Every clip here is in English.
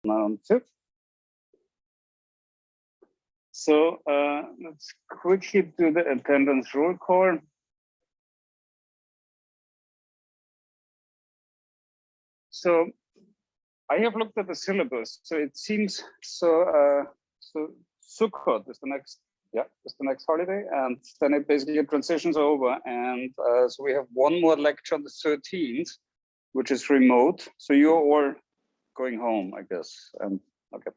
Countifs. So let's quickly do the attendance roll call. So I have looked at the syllabus. So it seems so. So Sukkot is the next. Yeah, it's the next holiday, and then it basically transitions over, and so we have one more lecture on the 13th, which is remote. So you're all going home, I guess. Okay.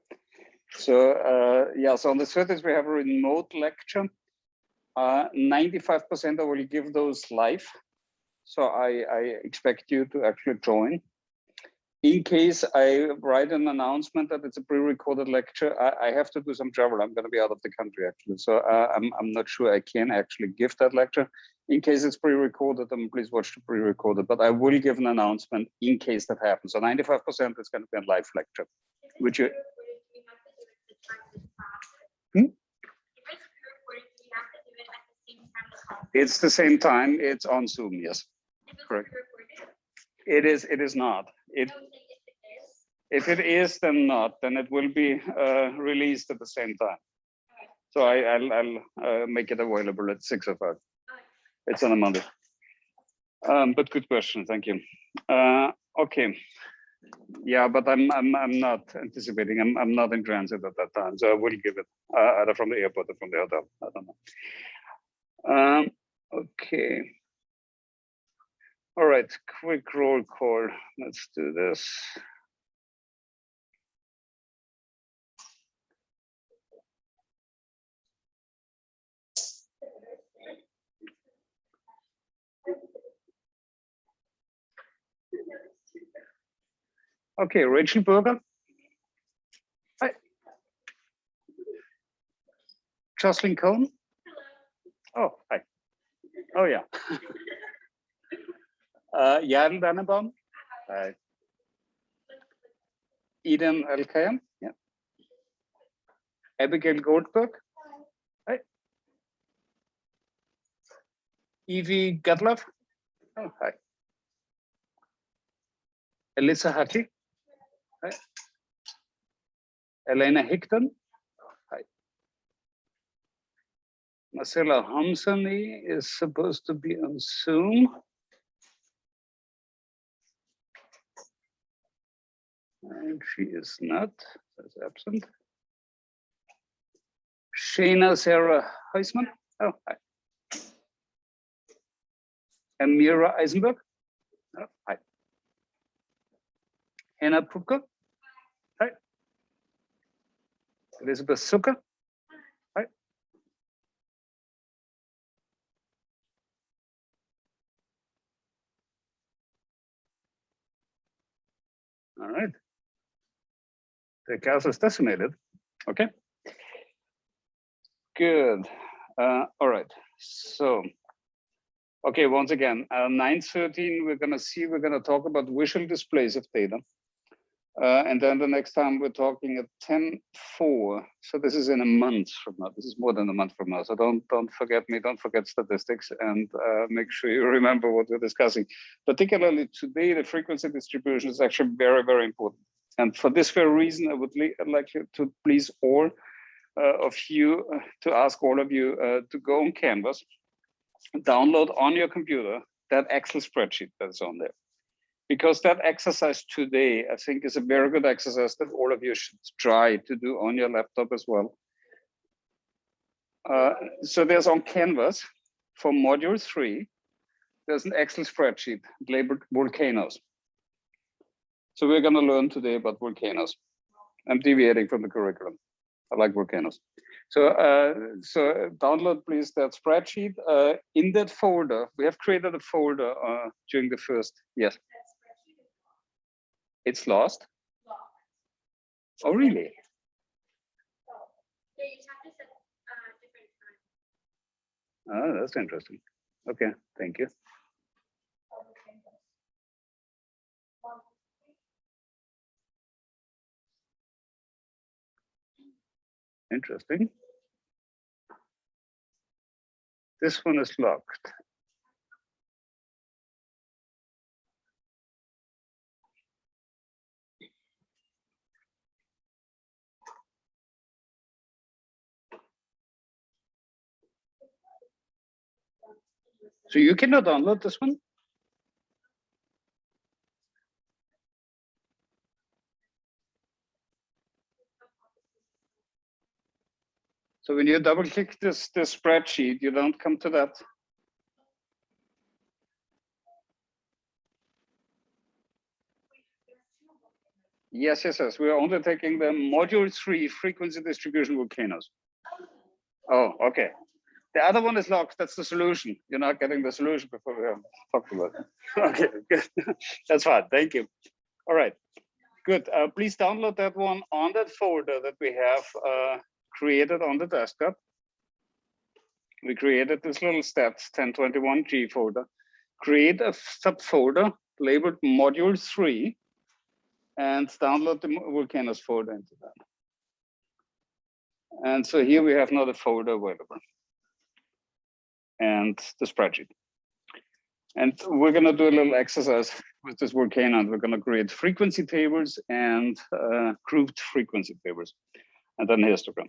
So yeah, so on the 30th we have a remote lecture. 95% I will give those live. So I expect you to actually join. In case I write an announcement that it's a pre-recorded lecture, I have to do some travel. I'm going to be out of the country actually, so I'm not sure I can actually give that lecture. In case it's pre-recorded, then please watch the pre-recorded. But I will give an announcement in case that happens. So 95% is going to be a live lecture, which you. It's the same time. It's on Zoom. Yes, correct. It is. It is not. If it is, then not. Then it will be released at the same time. So I'll make it available at 6 o'clock. It's on a Monday. But good question. Thank you. Okay. Yeah, but I'm not anticipating. I'm not in transit at that time, so I will give it either from the airport or from the hotel. I don't know. Okay. All right. Quick roll call. Let's do this. Okay, Rachel Berger. Hi. Jocelyn Cohn. Oh, hi. Oh, yeah. Jan Dannebaum. Hi. Eden Elkayam. Yeah. Abigail Goldberg. Hi. Evie Gadlov. Oh, hi. Elissa Haki. Hi. Elena Hickton. Hi. Marcella Homsany is supposed to be on Zoom. And she is not, that's absent. Shayna Sarah Heisman. Oh, hi. Amira Eisenberg. Oh, hi. Hannah Prupka. Hi. Elizabeth Zucker. Hi. All right. The chaos is decimated. Okay. Good. All right. So, okay, once again, 9:13, we're going to talk about visual displays of data. And then the next time we're talking at 10:04. So this is in a month from now. This is more than a month from now. So don't forget me. Don't forget statistics, and make sure you remember what we're discussing. Particularly today, the frequency distribution is actually very, very important. And for this very reason, I would like you to please all of you to ask all of you to go on Canvas, download on your computer that Excel spreadsheet that's on there. Because that exercise today, I think, is a very good exercise that all of you should try to do on your laptop as well. So there's on Canvas for module 3, there's an Excel spreadsheet labeled volcanoes. So we're going to learn today about volcanoes. I'm deviating from the curriculum. I like volcanoes. So, so download please that spreadsheet. In that folder, we have created a folder during the first, yes. It's lost? Oh, really? Oh, that's interesting. Okay, thank you. Interesting. This one is locked. So you cannot download this one? So when you double click this spreadsheet, you don't come to that. Yes. We are only taking the module 3 frequency distribution volcanoes. Oh, okay. The other one is locked. That's the solution. You're not getting the solution before we have talked about it. Okay, good. That's fine. Thank you. All right. Good. Please download that one on that folder that we have created on the desktop. We created this little STAT1021G folder. Create a subfolder labeled module 3 and download the volcanoes folder into that. And so here we have another folder available and the spreadsheet. And we're going to do a little exercise with this volcano. And we're going to create frequency tables and grouped frequency tables, and then histogram.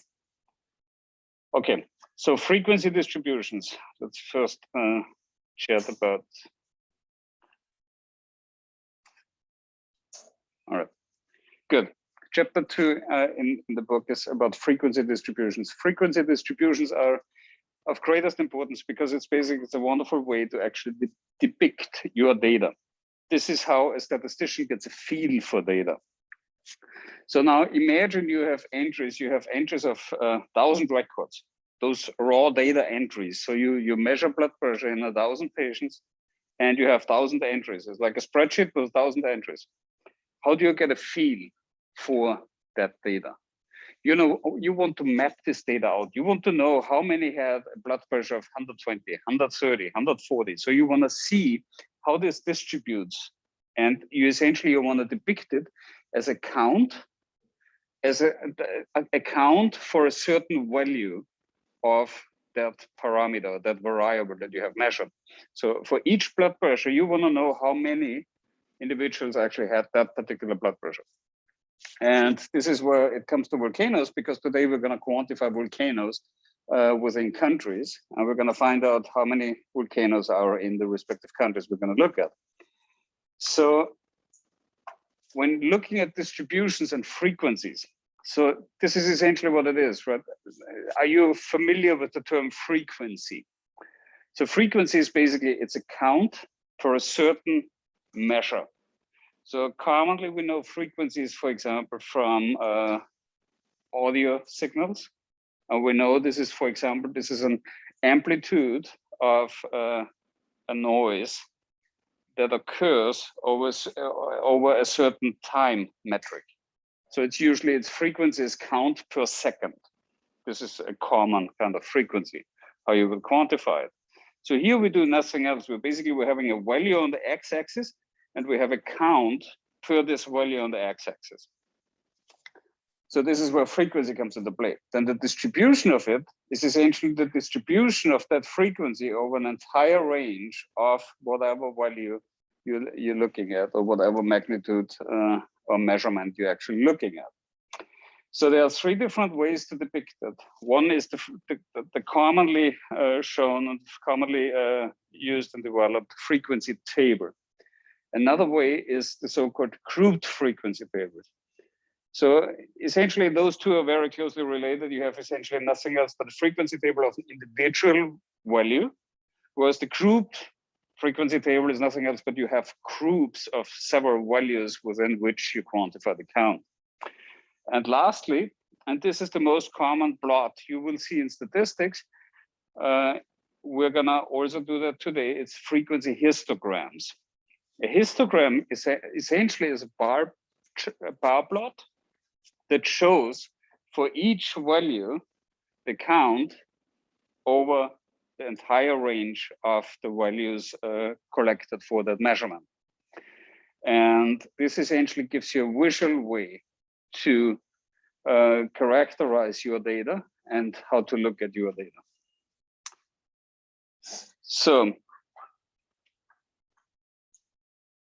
Okay, so frequency distributions. Let's first chat about. All right, good. Chapter 2 in the book is about frequency distributions. Frequency distributions are of greatest importance because it's a wonderful way to actually depict your data. This is how a statistician gets a feel for data. So now imagine you have entries of 1,000 records, those raw data entries. So you measure blood pressure in 1,000 patients and you have 1,000 entries. It's like a spreadsheet with 1,000 entries. How do you get a feel for that data? You know, you want to map this data out. You want to know how many had a blood pressure of 120, 130, 140. So you want to see how this distributes. And you essentially want to depict it as a count, as a count for a certain value of that parameter, that variable that you have measured. So for each blood pressure, you want to know how many individuals actually had that particular blood pressure. And this is where it comes to volcanoes, because today we're going to quantify volcanoes within countries, and we're going to find out how many volcanoes are in the respective countries we're going to look at. So when looking at distributions and frequencies, so this is essentially what it is, right? Are you familiar with the term frequency? So frequency is basically, it's a count for a certain measure. So commonly we know frequencies, for example, from audio signals. And we know this is, for example, this is an amplitude of a noise that occurs over a certain time metric. So it's frequency is count per second. This is a common kind of frequency, how you will quantify it. So here we do nothing else. We're having a value on the x-axis, and we have a count for this value on the x-axis. So this is where frequency comes into play. Then the distribution of it is essentially the distribution of that frequency over an entire range of whatever value you're looking at, or whatever magnitude or measurement you're actually looking at. So there are three different ways to depict it. One is the commonly shown and commonly used and developed frequency table. Another way is the so-called grouped frequency tables. So essentially those two are very closely related. You have essentially nothing else but a frequency table of individual value, whereas the grouped frequency table is nothing else but you have groups of several values within which you quantify the count. And lastly, and this is the most common plot you will see in statistics, we're gonna also do that today, it's frequency histograms. A histogram is essentially is a bar plot that shows for each value the count over the entire range of the values collected for that measurement. And this essentially gives you a visual way to characterize your data and how to look at your data. So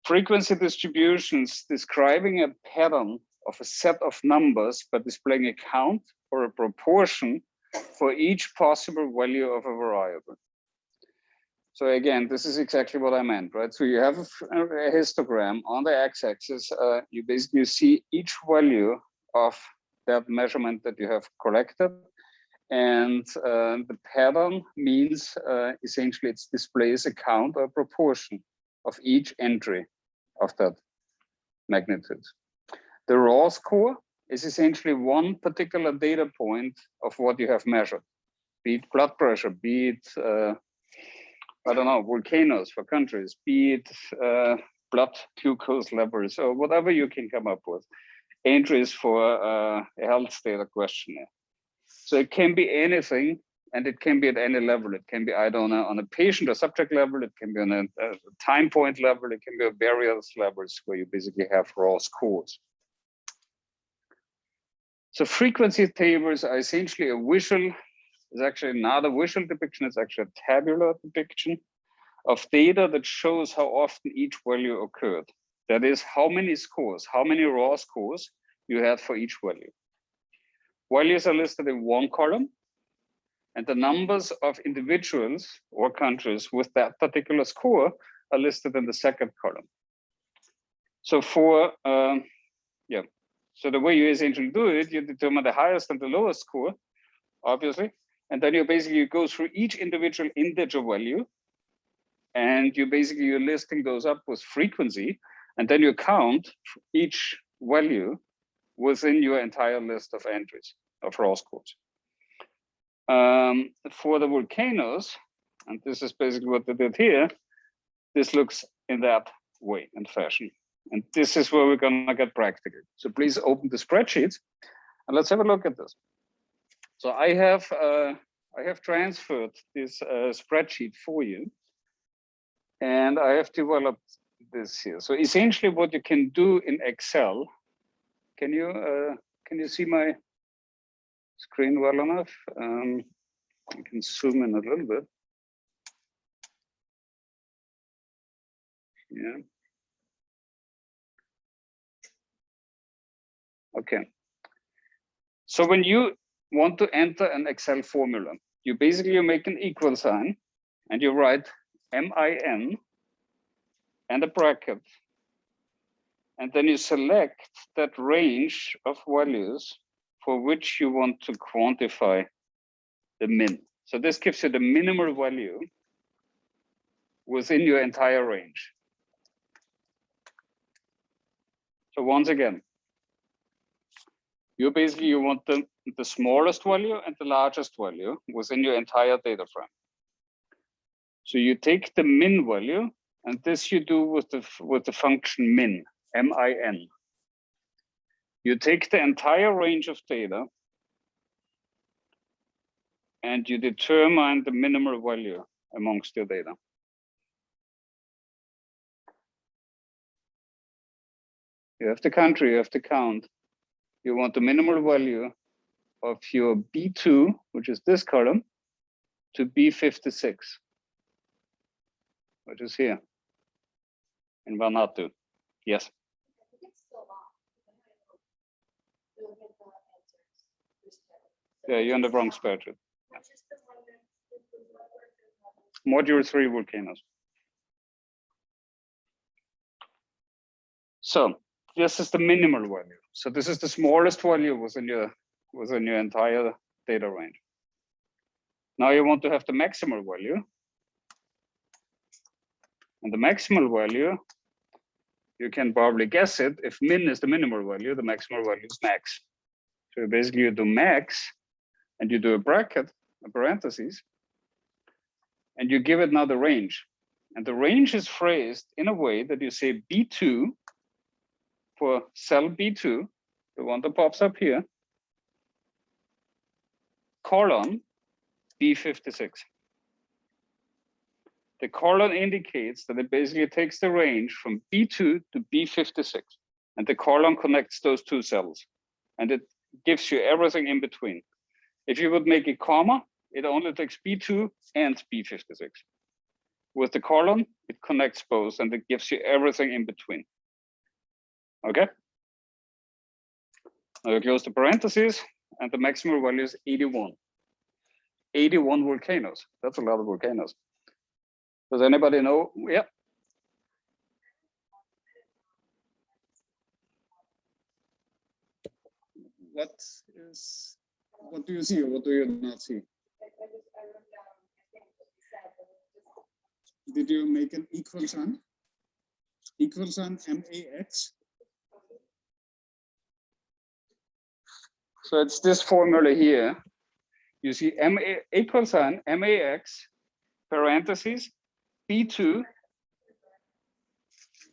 frequency distributions describing a pattern of a set of numbers, but displaying a count or a proportion for each possible value of a variable. So again, this is exactly what I meant, right? So you have a histogram on the x-axis. You basically see each value of that measurement that you have collected. And the pattern means essentially it displays a count or proportion of each entry of that magnitude. The raw score is essentially one particular data point of what you have measured, be it blood pressure, be it I don't know, volcanoes for countries, be it blood glucose levels, or whatever you can come up with, entries for a health data questionnaire. So it can be anything, and it can be at any level. It can be either on a patient or subject level, it can be on a time point level, it can be at various levels where you basically have raw scores. So frequency tables are essentially a visual. It's actually not a visual depiction, it's actually a tabular depiction of data that shows how often each value occurred. That is, how many scores, how many raw scores you had for each value. Values are listed in one column, and the numbers of individuals or countries with that particular score are listed in the second column. So for, so the way you essentially do it, you determine the highest and the lowest score, obviously. And then you basically go through each individual integer value, and you're listing those up with frequency, and then you count each value within your entire list of entries of raw scores. For the volcanoes, and this is basically what they did here, this looks in that way and fashion. And this is where we're gonna get practical. So please open the spreadsheets and let's have a look at this. So I have transferred this spreadsheet for you, and I have developed this here. So essentially, what you can do in Excel, can you see my screen well enough? I can zoom in a little bit. Yeah. Okay. So when you want to enter an Excel formula, you basically make an equal sign and you write MIN and a bracket. And then you select that range of values for which you want to quantify the min. So this gives you the minimal value within your entire range. So once again, you want the smallest value and the largest value within your entire data frame. So you take the min value, and this you do with the function min, MIN. You take the entire range of data and you determine the minimal value amongst your data. You have the country, you have the count. You want the minimal value of your B2, which is this column, to B56, which is here in Vanuatu. Yes. Yeah, you're in the wrong spreadsheet. Module 3 volcanoes. So this is the minimal value. So this is the smallest value within your entire data range. Now you want to have the maximal value. And the maximal value, you can probably guess it. If min is the minimal value, the maximal value is max. So basically you do max and you do a bracket, a parentheses, and you give it now the range. And the range is phrased in a way that you say B2 for cell B2, the one that pops up here, colon B56. The colon indicates that it basically takes the range from B2 to B56, and the colon connects those two cells, and it gives you everything in between. If you would make a comma, it only takes B2 and B56. With the colon, it connects both, and it gives you everything in between. Okay? Now you close the parentheses, and the maximum value is 81. 81 volcanoes. That's a lot of volcanoes. Does anybody know? Yeah. What do you see or what do you not see? Did you make an equal sign? Equal sign MAX. So it's this formula here. You see equal sign MAX, parentheses, B2.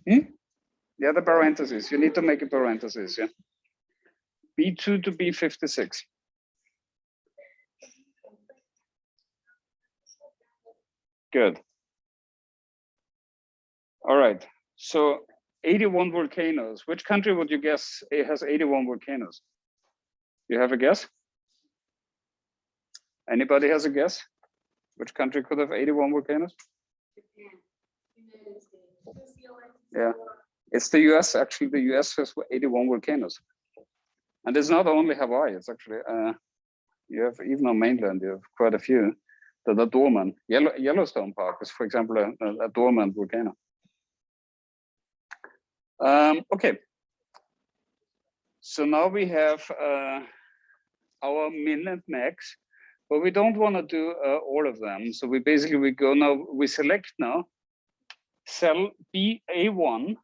Yeah, the parentheses. You need to make a parenthesis, yeah. B2 to B56. Good. All right. So 81 volcanoes. Which country would you guess it has 81 volcanoes? You have a guess? Anybody has a guess? Which country could have 81 volcanoes? Yeah, it's the US. Actually, the US has 81 volcanoes. And it's not only Hawaii, it's actually, you have even on mainland, you have quite a few that are dormant. Yellowstone Park is, for example, a dormant volcano. Okay. So now we have our min and max, but we don't want to do all of them. So we select now cell BA1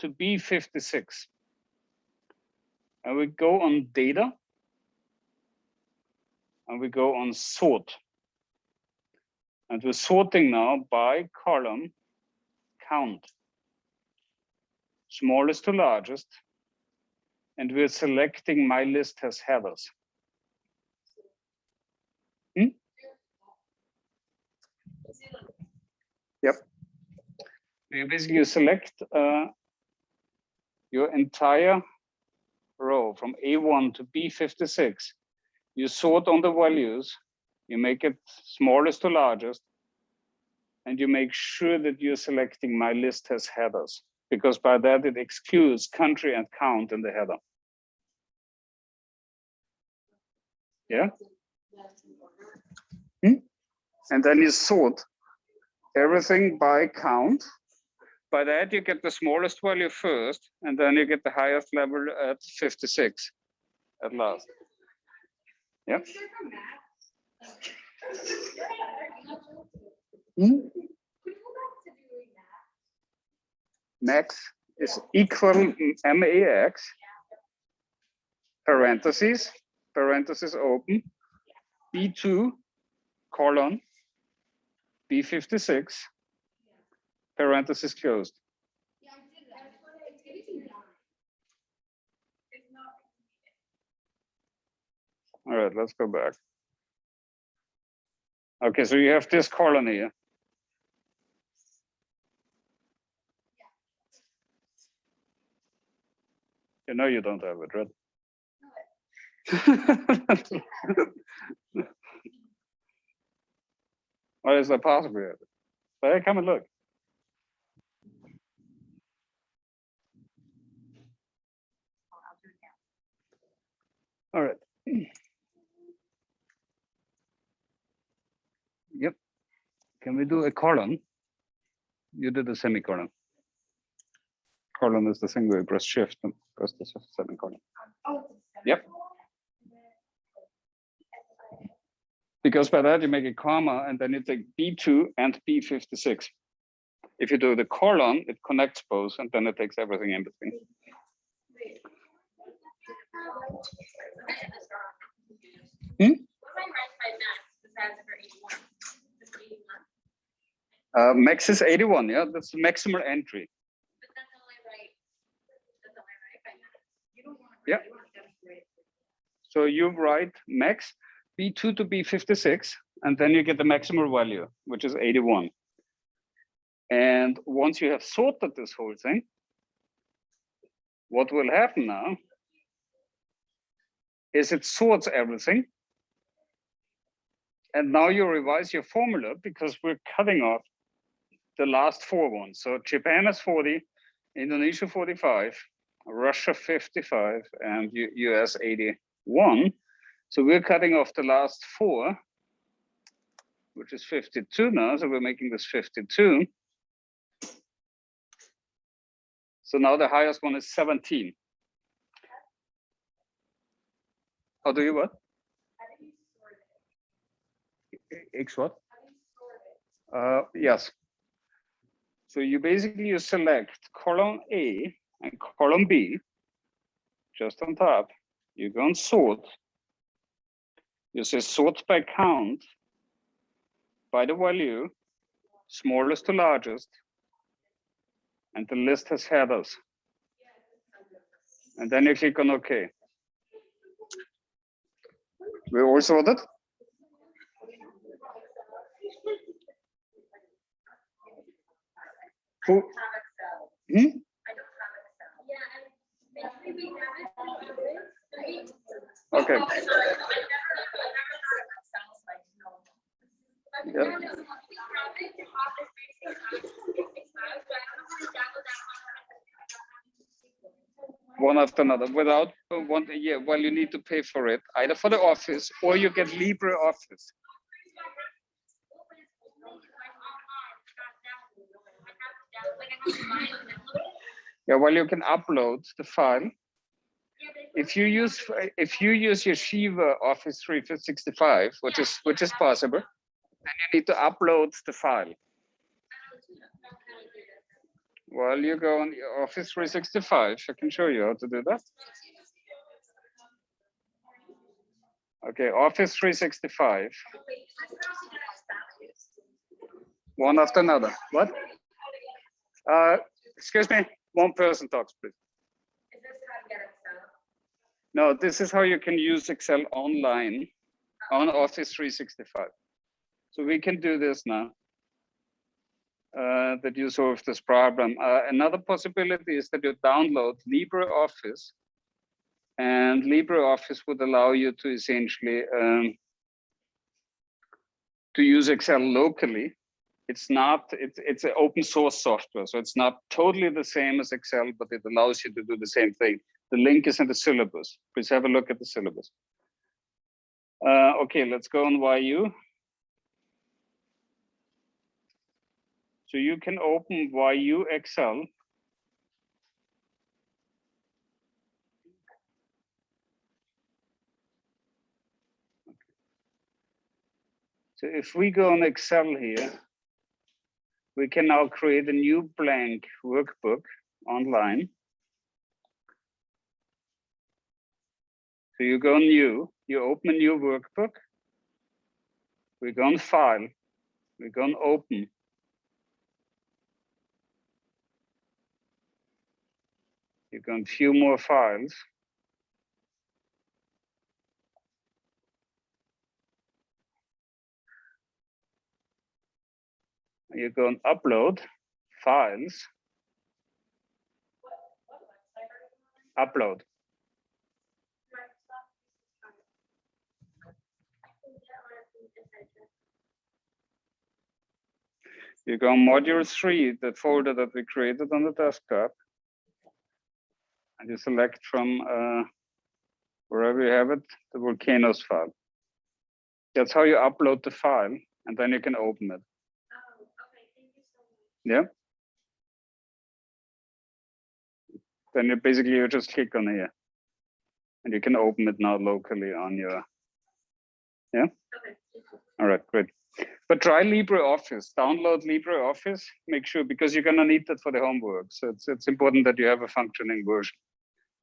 to B56. And we go on data and we go on sort. And we're sorting now by column count, smallest to largest. And we're selecting my list has headers. Yep. You basically select your entire row from A1 to B56. You sort on the values, you make it smallest to largest, and you make sure that you're selecting my list has headers, because by that it excludes country and count in the header. Yeah? And then you sort everything by count. By that you get the smallest value first, and then you get the highest level at 56 at last. Yeah. Max is equal MAX, parentheses open, B2 colon B56, parentheses closed. All right, let's go back. Okay, so you have this column here. You know you don't have it, right? What is the password? But come and look. All right. Yep. Can we do a colon? You did a semicolon. Colon is the thing where you press shift and press the semicolon. Yep. Because by that you make a comma and then you take B2 and B56. If you do the colon, it connects both and then it takes everything in between. Max is 81, yeah, that's the maximal entry. But that's only right. That's only right by max. You don't want to write, yeah. So you write max B2 to B56, and then you get the maximal value, which is 81. And once you have sorted this whole thing, what will happen now is it sorts everything. And now you revise your formula because we're cutting off the last 4 ones. So Japan is 40, Indonesia 45, Russia 55, and US 81. So we're cutting off the last 4. which is 52 now. So we're making this 52. So now the highest one is 17. How do you what? X what? Yes. So you basically select column A and column B just on top. You go and sort. You say sort by count by the value, smallest to largest, and the list has headers. And then you click on OK. We all sorted? Who? Hmm? Okay. Yeah. One after another, without one. Yeah, well, you need to pay for it either for the office or you get LibreOffice. Yeah, well, you can upload the file. If you use Yeshiva Office 365, which is possible, then you need to upload the file. Well, you go on Office 365. I can show you how to do that. Okay, Office 365. One after another. What? Excuse me. One person talks, please. Is this how to get Excel? No, this is how you can use Excel online on Office 365. So we can do this now. That you solve this problem. Another possibility is that you download LibreOffice, and LibreOffice would allow you to essentially to use Excel locally. It's an open source software, so it's not totally the same as Excel, but it allows you to do the same thing. The link is in the syllabus. Please have a look at the syllabus. Okay, let's go on YU. So you can open YU Excel. So if we go on Excel here, we can now create a new blank workbook online. So you go on New, you open a new workbook. We go on File, we go on Open. You go on View More Files. You go on Upload, Files, Upload. You go on Module 3, the folder that we created on the desktop, and you select from wherever you have it, the Volcanoes file. That's how you upload the file, and then you can open it. Oh, okay, thank you so much. Yeah. Then you just click on here, and you can open it now locally on your. Yeah. Okay. All right, great. But try LibreOffice. Download LibreOffice. Make sure, because you're gonna need that for the homework. So it's important that you have a functioning version.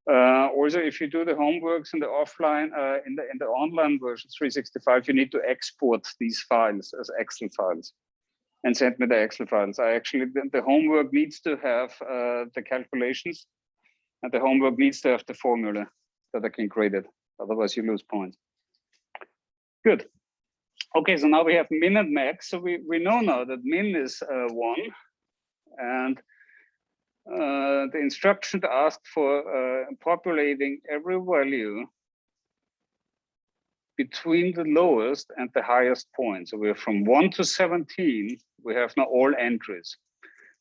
Also, if you do the homeworks in the offline, in the online version 365, you need to export these files as Excel files and send me the Excel files. The homework needs to have the calculations, and the homework needs to have the formula that I can create it. Otherwise, you lose points. Good. Okay, so now we have min and max. So we know now that min is 1, and the instruction asked for populating every value between the lowest and the highest point. So we're from 1 to 17. We have now all entries.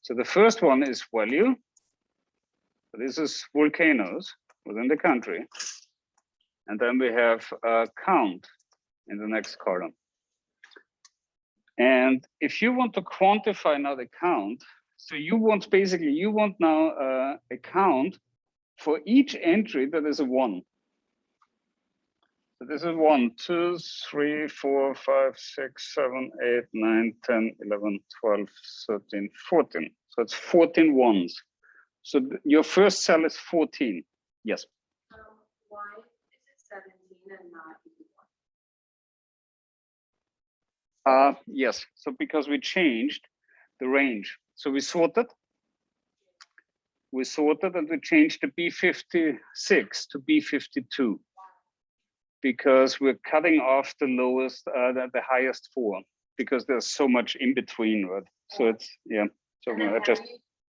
So the first one is value. This is volcanoes within the country. And then we have count in the next column. And if you want to quantify now the count, so you want now a count for each entry that is a 1. So this is 1, 2, 3, 4, 5, 6, 7, 8, 9, 10, 11, 12, 13, 14. So it's 14 ones. So your first cell is 14. Yes. Why is it 17 and not 81? Yes. So because we changed the range. So we sorted and we changed the B56 to B52 because we're cutting off the lowest, the highest 4 because there's so much in between, right? So it's, yeah. So I just.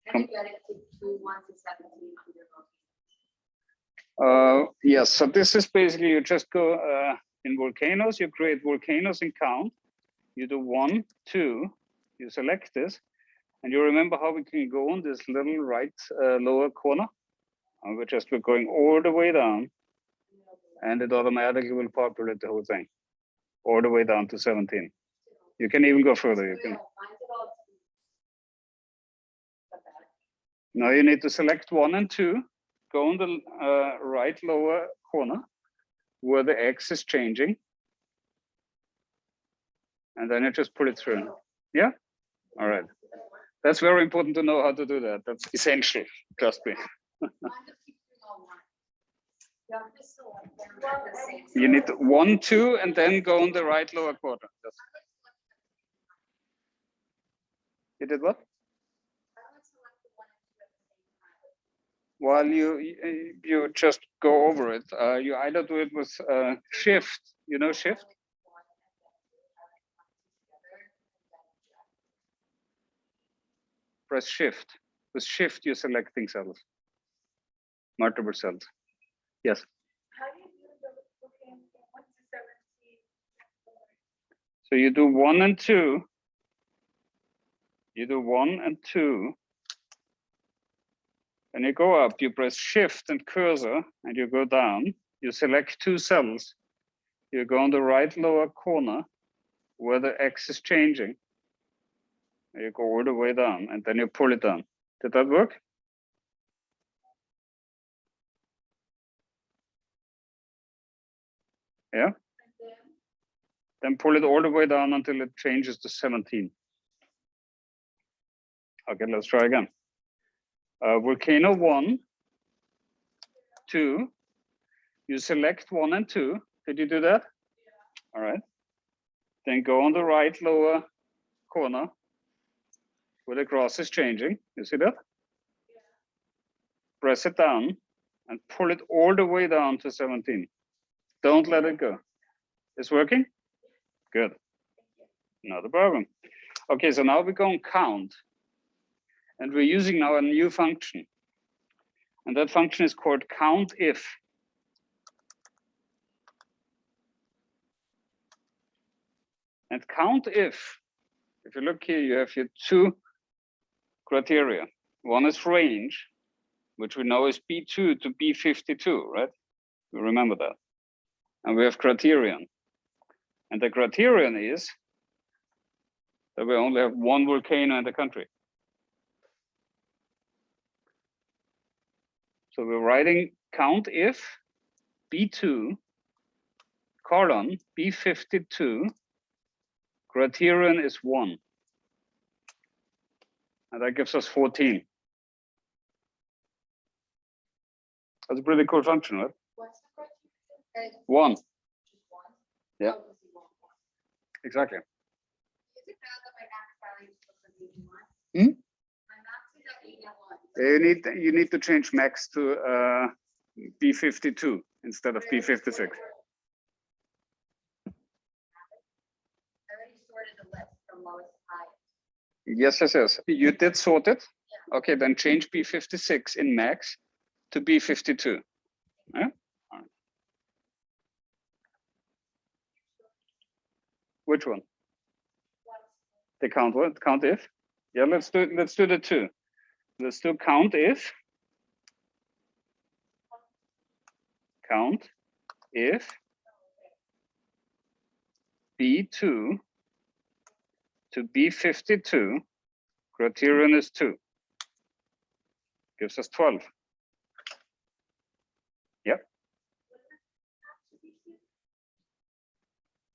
How do you get it to 1 to 17 under volcanoes? Yes, so this is basically, you just go in volcanoes, you create volcanoes in count, you do 1, 2, you select this, and you remember how we can go on this little right lower corner, and we're going all the way down, and it automatically will populate the whole thing, all the way down to 17. You can even go further, you can. Now you need to select 1 and 2, go on the right lower corner where the X is changing. And then you just pull it through. Yeah? All right. That's very important to know how to do that. That's essential, trust me. You need 1, 2, and then go on the right lower corner. You did what? While you just go over it, you either do it with shift, you know shift? Press shift. With shift, you're selecting cells, multiple cells. Yes. How do you do the volcano from 1 to 17? So you do 1 and 2. You do 1 and 2. And you go up, you press shift and cursor, and you go down. You select 2 cells. You go on the right lower corner where the X is changing. You go all the way down, and then you pull it down. Did that work? Yeah? Then pull it all the way down until it changes to 17. Okay, let's try again. Volcano 1, 2. You select 1 and 2. Did you do that? Yeah. All right. Then go on the right lower corner where the cross is changing. You see that? Yeah. Press it down and pull it all the way down to 17. Don't let it go. It's working? Good. Not a problem. Okay, so now we go and count. And we're using now a new function. And that function is called Countif. And Countif, if you look here, you have here 2 criteria. One is range, which we know is B2 to B52, right? You remember that. And we have criterion. And the criterion is that we only have 1 volcano in the country. So we're writing Countif B2 colon B52, criterion is 1. And that gives us 14. That's a pretty cool function, right? What's the criteria? 1. Just 1? Yeah. Oh, is it 1? Exactly. Is it bad that my max value is supposed to be 81? Hmm? My max is at 81. You need to change max to B52 instead of B56. I already sorted the list from lowest to highest. Yes. You did sort it? Yeah. Okay, then change B56 in max to B52. Yeah? All right. Which one? The count what? Countif? Yeah, let's do the 2. Let's do Countif. Countif B2 to B52, criterion is 2. Gives us 12. Yep.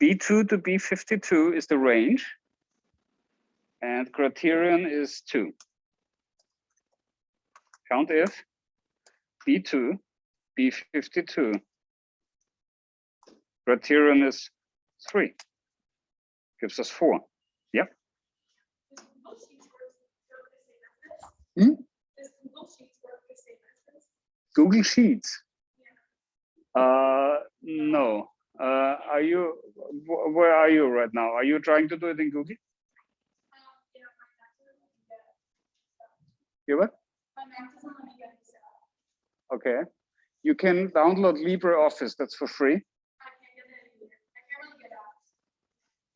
B2 to B52 is the range, and criterion is 2. Count if B2, B52, criterion is 3. Gives us 4. Yep. Hmm? Google Sheets? No. Are you, where are you right now? Are you trying to do it in Google? You what? Okay. You can download LibreOffice, that's for free.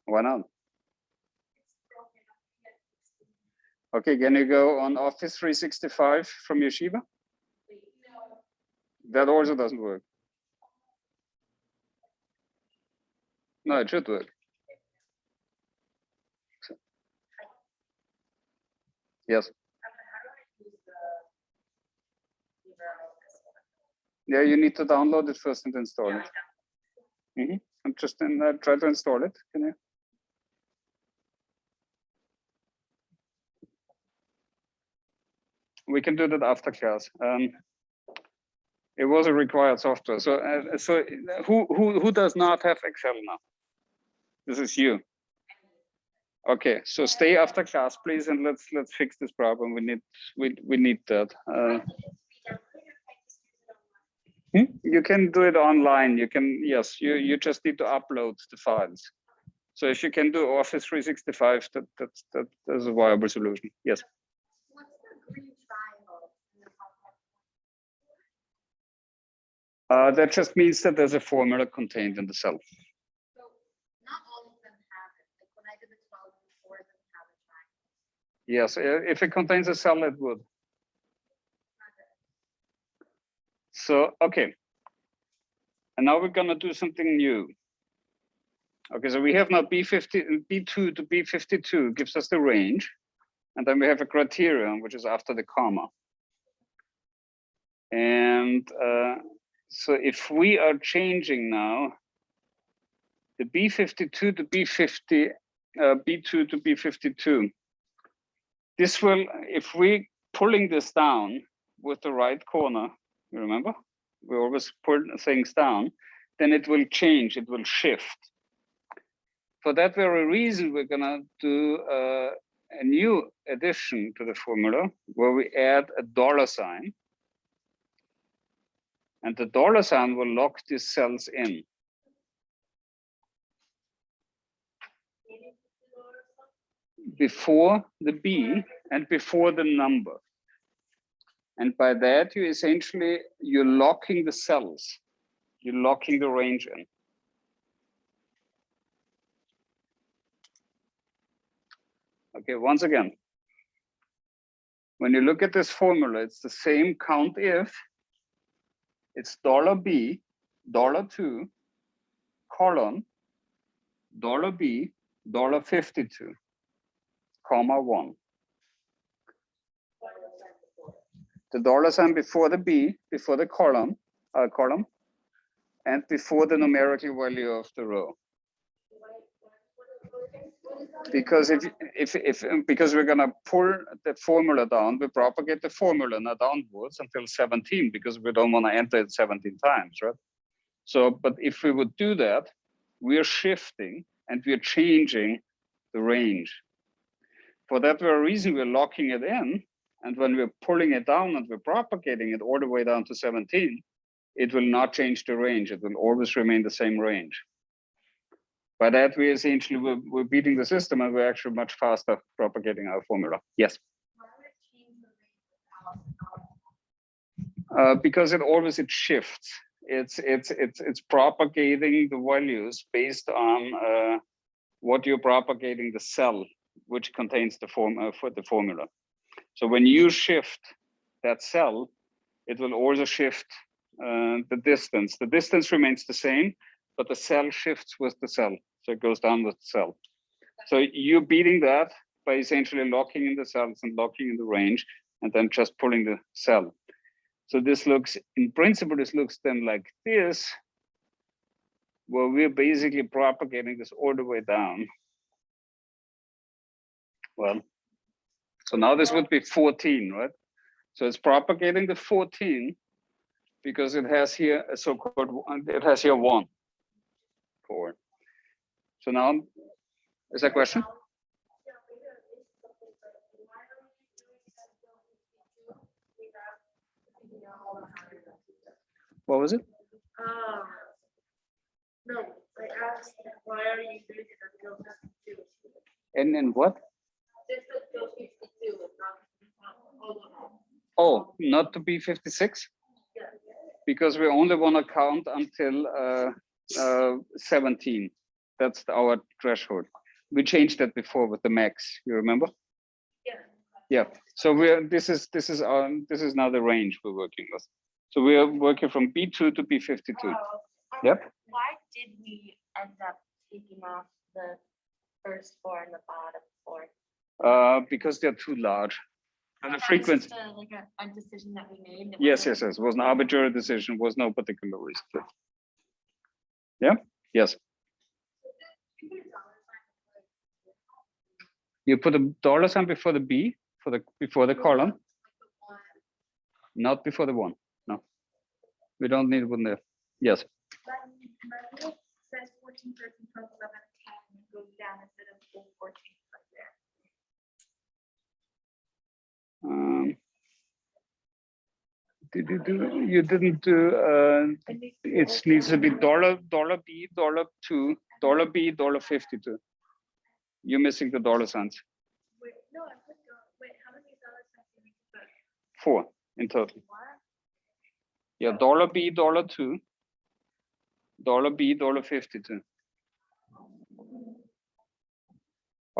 Why not? Okay, can you go on Office 365 from Yeshiva? That also doesn't work. No, it should work. Yes. Yeah, you need to download it first and install it. I'm just try to install it. Can you? We can do that after class. It was a required software. So, who does not have Excel now? This is you. Okay, so stay after class, please, and let's fix this problem. We need that. You can do it online. You can, yes. You just need to upload the files. So if you can do Office 365, that's a viable solution. Yes. What's the green triangle in the That just means that there's a formula contained in the cell. So not all of them have it. Like when I did the 12 before, it doesn't have a triangle. Yes, if it contains a cell, it would. So, okay. And now we're gonna do something new. Okay, so we have now B2 to B52 gives us the range. And then we have a criterion, which is after the comma. And so if we are changing now the B52 to B50, B2 to B52, this will, if we pulling this down with the right corner, you remember? We always pull things down, then it will change, it will shift. For that very reason, we're gonna do a new addition to the formula where we add a $sign. And the $sign will lock these cells in. Before the B and before the number. And by that, you're locking the cells. You're locking the range in. Okay, once again, when you look at this formula, it's the same count if. It's $B, $2, colon, $B, $52, comma 1. The $sign before the B, before the column, and before the numerical value of the row. Because because we're gonna pull the formula down, we propagate the formula now downwards until 17 because we don't want to enter it 17 times, right? So, but if we would do that, we are shifting and we are changing the range. For that very reason, we're locking it in, and when we're pulling it down and we're propagating it all the way down to 17, it will not change the range. It will always remain the same range. By that, we essentially we're beating the system, and we're actually much faster propagating our formula. Yes. Because it shifts. It's propagating the values based on what you're propagating the cell, which contains the formula. So when you shift that cell, it will also shift the distance. The distance remains the same, but the cell shifts with the cell. So it goes down with the cell. So you're beating that by essentially locking in the cells and locking in the range, and then just pulling the cell. So this looks, in principle, this looks then like this, where we're basically propagating this all the way down. Well, so now this would be 14, right? So it's propagating the 14 because it has here a so-called, it has here 1 forward. So now, is that a question? What was it? No, I asked, why are you doing it until 52? And then what? Just until 52, not all of them. Oh, not to be 56? Yeah. Because we only want to count until 17. That's our threshold. We changed that before with the max. You remember? Yeah. Yeah. So this is now the range we're working with. So we are working from B2 to B52. Yep. Why did we end up taking off the first 4 and the bottom 4? Because they're too large. And the frequency. Just like a decision that we made. Yes. It was an arbitrary decision. Was no particular reason. Yeah. Yes. You put a $sign before the B before the column. Not before the 1. No. We don't need one there. Yes. But it says 14, 13, 12, 11, 10, and goes down instead of 14 right there. You didn't do it needs to be $B, $2, $B, $52. You're missing the $signs. Wait, no, I put wait, how many $signs did we put? 4 in total. What? Yeah, $B, $2, $B, $52.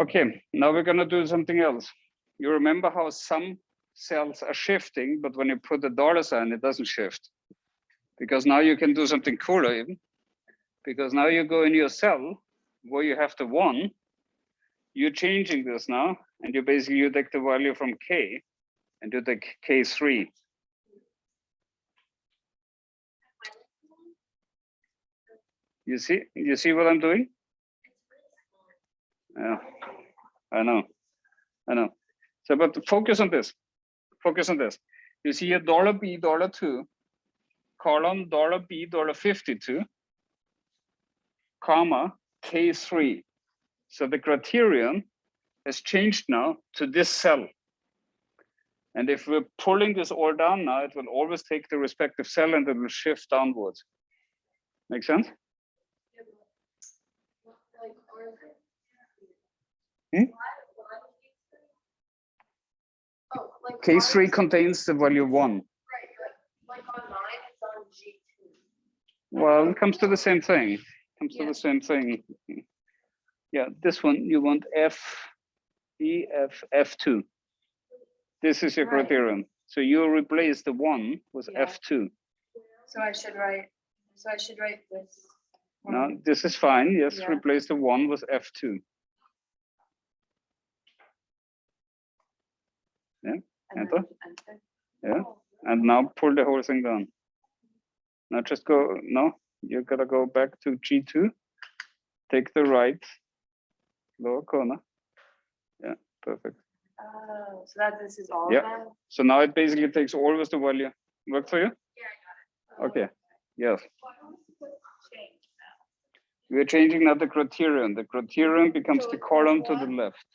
Okay, now we're gonna do something else. You remember how some cells are shifting, but when you put the $sign, it doesn't shift. Because now you can do something cooler even. Because now you go in your cell where you have the 1, you're changing this now, and you take the value from K and you take K3. You see what I'm doing? Yeah, I know. So, but focus on this. You see a $B, $2, column $B, $52, comma, K3. So the criterion has changed now to this cell. And if we're pulling this all down now, it will always take the respective cell and it will shift downwards. Make sense? K3 contains the value 1. Right, like on 9, it's on G2. Well, it comes to the same thing. Yeah, this one you want F2. This is your criterion. So you replace the 1 with F2. So I should write this. No, this is fine. Yes, replace the 1 with F2. Yeah, enter. Yeah, and now pull the whole thing down. Now just go, no, you gotta go back to G2. Take the right lower corner. Yeah, perfect. Oh, so this is all Yeah. of them? So now it basically takes always the value. Work for you? Yeah, I got it. Okay. Yes. Change now. We're changing now the criterion. The criterion becomes So the it's column to the one? left.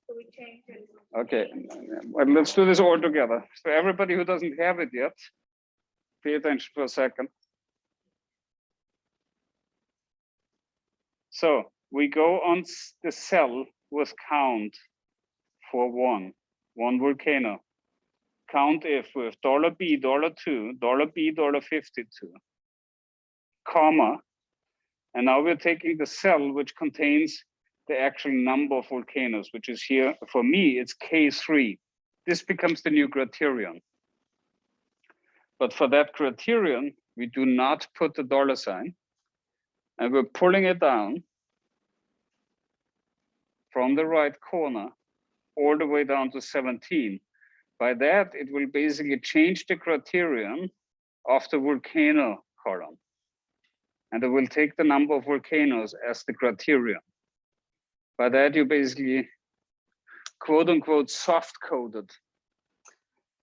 So we change it. Okay. Well, let's do this all together. So everybody who doesn't have it yet, pay attention for a second. So we go on the cell with count for 1 volcano. Count if with $B, $2, $B, $52, comma, and now we're taking the cell which contains the actual number of volcanoes, which is here, for me, it's K3. This becomes the new criterion. But for that criterion, we do not put the $sign, and we're pulling it down. from the right corner all the way down to 17. By that, it will basically change the criterion of the volcano column. And it will take the number of volcanoes as the criterion. By that, you basically, quote unquote, soft coded.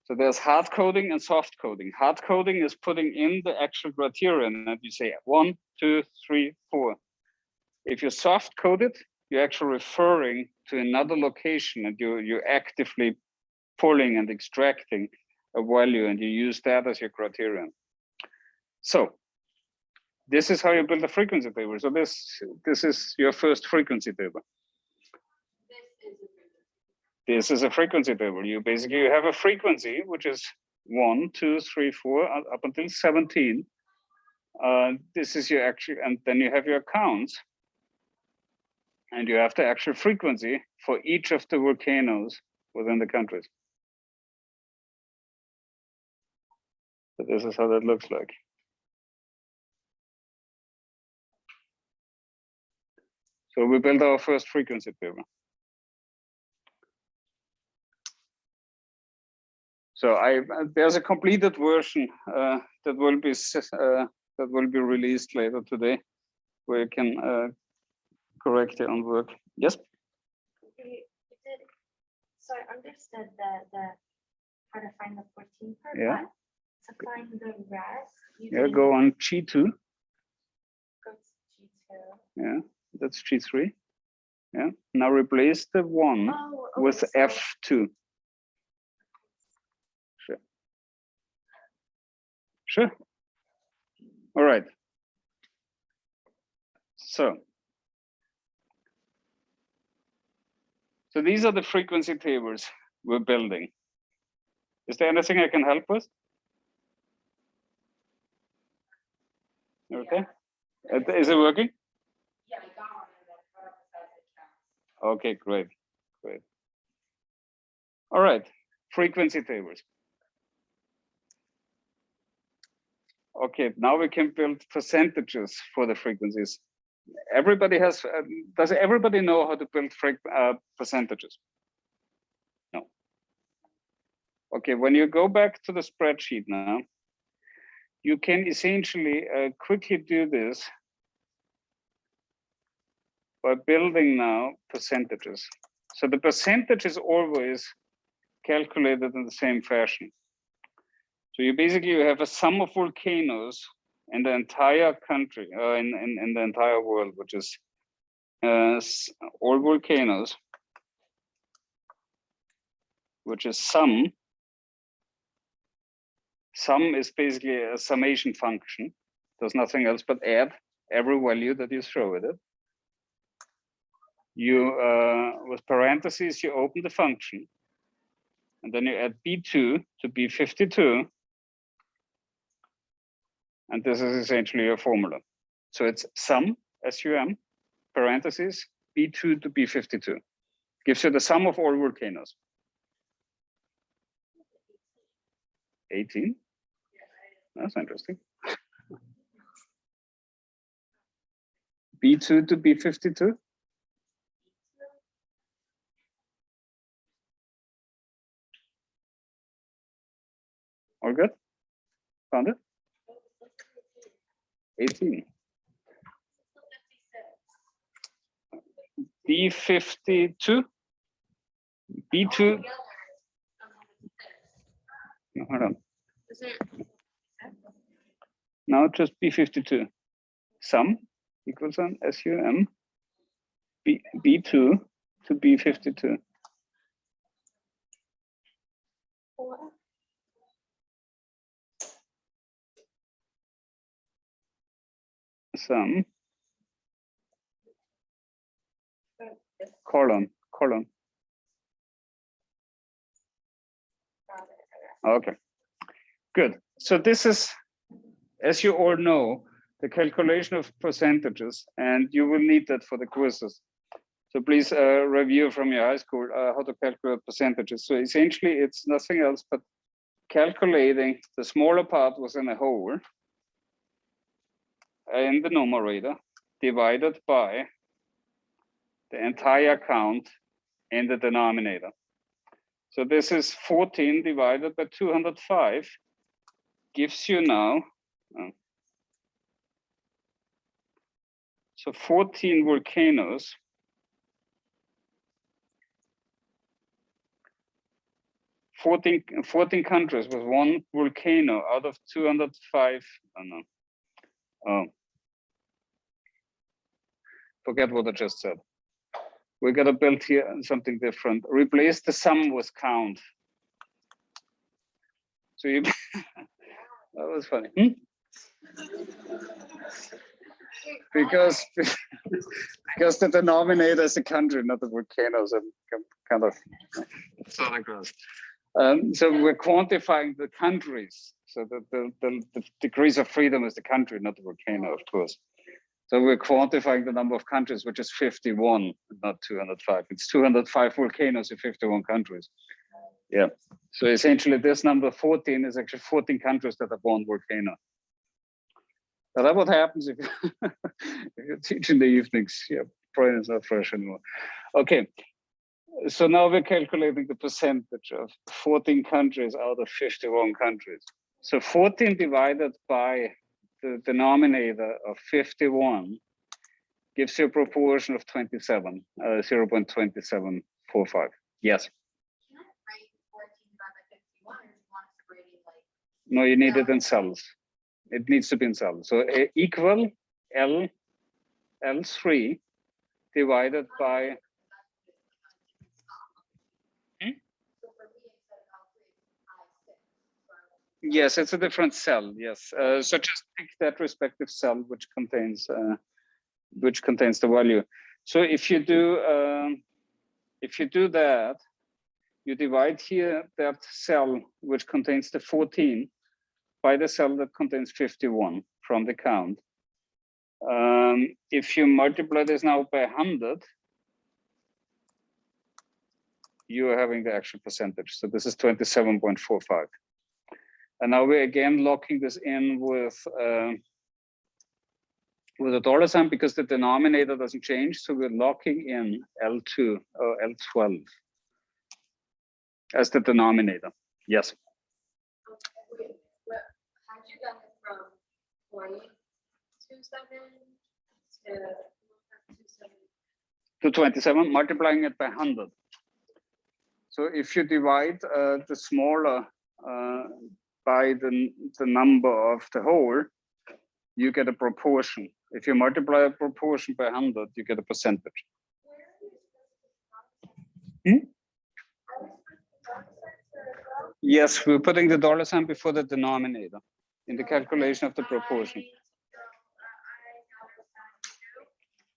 So there's hard coding and soft coding. Hard coding is putting in the actual criterion and you say 1, 2, 3, 4. If you soft code it, you're actually referring to another location and you're actively pulling and extracting a value and you use that as your criterion. So this is how you build a frequency table. So this is your first frequency table. This is a frequency table. You basically have a frequency, which is 1, 2, 3, 4, up until 17. This is your actual, and then you have your counts. And you have the actual frequency for each of the volcanoes within the countries. So this is how that looks like. So we built our first frequency table. So there's a completed version that will be released later today, where you can correct your own work. Yes. So I understood the how to find the 14 part. Yeah. To find the rest. Yeah. Go on G2. Go to G2. Yeah. That's G3. Yeah. Now replace the 1 with so F2. Sure. Sure. All right. So these are the frequency tables we're building. Is there anything I can help with? Okay. Yeah. Is it working? Yeah, I got one and then Okay, great, great. All right, frequency tables. Okay, now we can build percentages for the frequencies. Everybody has, does everybody know how to build percentages? No. Okay, when you go back to the spreadsheet now, you can essentially quickly do this by building now percentages. So the percentage is always calculated in the same fashion. So you basically have a sum of volcanoes in the entire country, in the entire world, which is all volcanoes, which is sum. Sum is basically a summation function. There's nothing else but add every value that you throw at it. You, with parentheses, you open the function, and then you add B2 to B52. And this is essentially your formula. So it's sum, SUM, parentheses, B2 to B52. Gives you the sum of all volcanoes. 18? That's interesting. B2 to B52? All good? Found it? 18. B52. B2. No, hold on. Now just B52. Sum equals on SUM. B2 to B52. Sum colon. Okay, good. So this is, as you all know, the calculation of percentages, and you will need that for the quizzes. So please review from your high school how to calculate percentages. So essentially, it's nothing else but calculating the smaller part within a whole in the numerator divided by the entire count in the denominator. So this is 14 divided by 205 gives you now, so 14 volcanoes. 14 countries with one volcano out of 205. Oh, no. Oh. Forget what I just said. We got to build here something different. Replace the sum with count. So you, that was funny. Because the denominator is the country, not the volcanoes, and kind of across. So we're quantifying the countries. So the degrees of freedom is the country, not the volcano, of course. So we're quantifying the number of countries, which is 51, not 205. It's 205 volcanoes in 51 countries. Yeah. So essentially, this number 14 is actually 14 countries that have one volcano. Now that what happens if you teach in the evenings. Yeah, brain is not fresh anymore. Okay. So now we're calculating the percentage of 14 countries out of 51 countries. So 14 divided by the denominator of 51 gives you a proportion of 27, 0.2745. Yes. Can I write 14 divided by 51 or do you want us to write it like? No, you need it in cells. It needs to be in cells. So equal L3 divided by. Yes, it's a different cell. Yes, so just pick that respective cell which contains the value. So if you do that, you divide here that cell which contains the 14 by the cell that contains 51 from the count. If you multiply this now by 100, you are having the actual percentage. So this is 27.45. And now we're again locking this in with a dollar sign because the denominator doesn't change. So we're locking in L2 or L12 as the denominator. Yes. Wait, had you done it from 0.27 to 27, multiplying it by 100. So if you divide the smaller by the number of the whole, you get a proportion. If you multiply a proportion by 100, you get a percentage. Yes, we're putting the dollar sign before the denominator in the calculation of the proportion.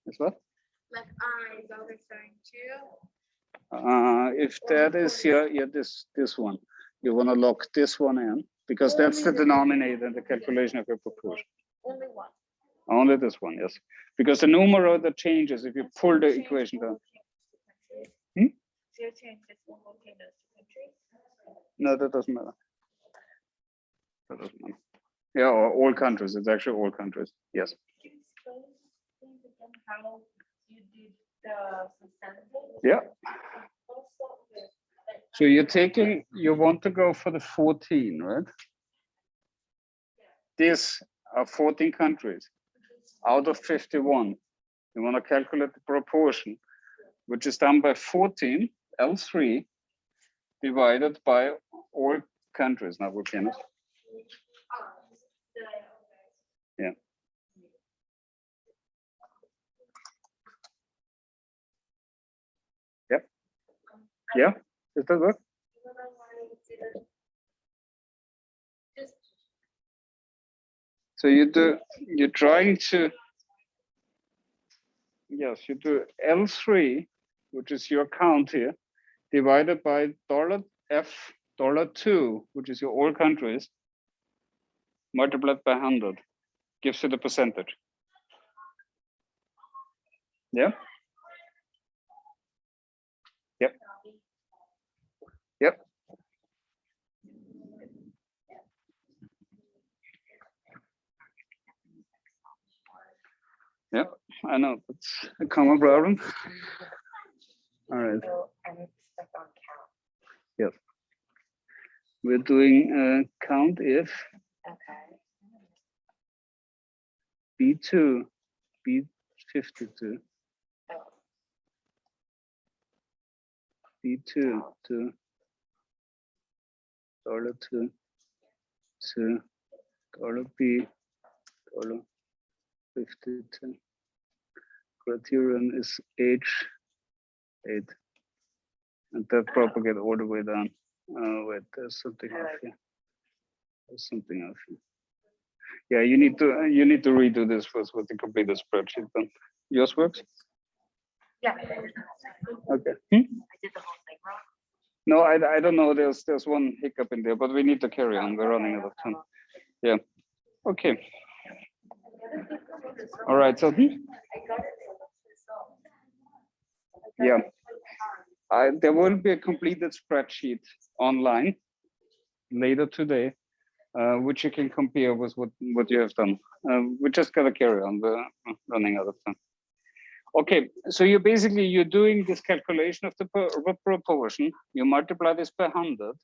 Is what? Like dollar sign 2. If that is this one, you want to lock this one in because that's the denominator in the calculation of your proportion. Only one. Only this one, yes. Because the numerator changes if you pull the equation down. So you change this one volcanoes to countries? No, that doesn't matter. That doesn't matter. Yeah, or all countries. It's actually all countries. Yes. Can you explain please again how you did the percentage? Yeah. So you want to go for the 14, right? These are 14 countries out of 51. You want to calculate the proportion, which is done by 14, L3, divided by all countries. Now we can. Yeah. Yep. Yeah. Does that work? So you're trying to, yes, you do L3, which is your count here, divided by $F$2, which is your all countries, multiplied by 100, gives you the percentage. Yeah? Yep. Yep. Yeah, I know, it's a common problem. All right, So I'm stuck on count. yes. We're doing count if Okay. B2, B52, Oh, B2 to $2 to $B, $52. Criterion is H8, and that propagate all the way down. Wait, there's something off here. There's something off here. Yeah, you need to redo this first with the completed spreadsheet. Then yours works. yeah. Okay. I did the whole thing wrong. No, I don't know. There's one hiccup in there, but we need to carry on. We're running out of time. Yeah. Okay. All right. So yeah, there will be a completed spreadsheet online later today, which you can compare with what you have done. We just gotta carry on. We're running out of time. Okay, so you're doing this calculation of the proportion. You multiply this by 100,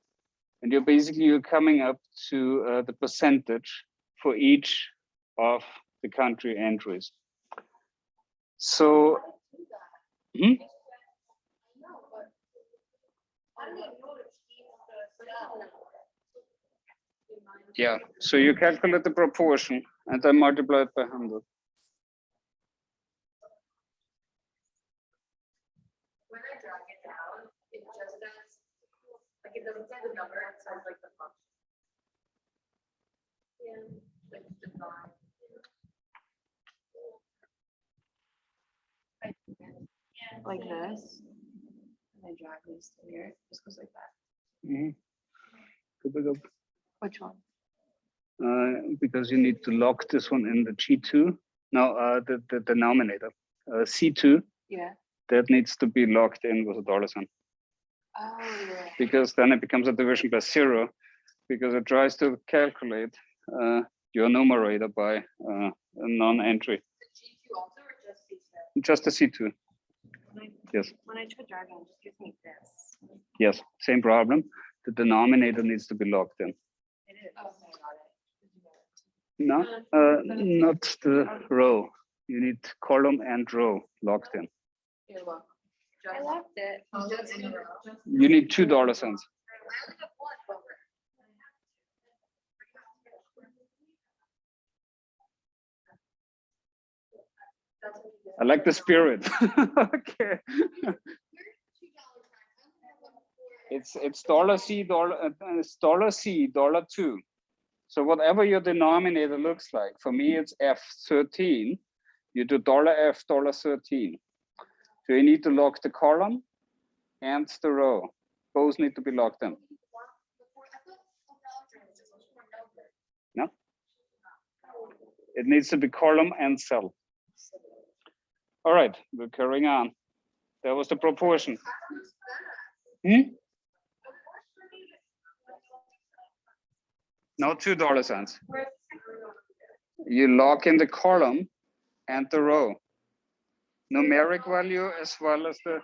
and you're coming up to the percentage for each of the country entries. So, yeah, so you calculate the proportion and then multiply it by 100. When I drag it down, it just says, like, it doesn't say the number, it says like the function. Yeah, it's defined. Like this. And I drag these to here. Just goes like that. Mm-hmm. Which one? Because you need to lock this one in the G2. Now, the denominator, C2. Yeah. That needs to be locked in with a dollar sign. Oh, yeah. Because then it becomes a division by 0, because it tries to calculate your numerator by a non-entry. The G2 also, or just C2? Just a C2. Yes. When I try dragging, it just gives me this. Yes, same problem. The denominator needs to be locked in. It is. Oh, No, not the row. You need column and row locked in. Here, look. I locked it. Just in a row. You need $2. I only have one. I like the spirit. Okay. It's $C, $2. So whatever your denominator looks like, for me it's F13. You do $F, $13. So you need to lock the column and the row. Both need to be locked in. No? It needs to be column and cell. All right, we're carrying on. That was the proportion. No $2. You lock in the column and the row. Numeric value as well as the,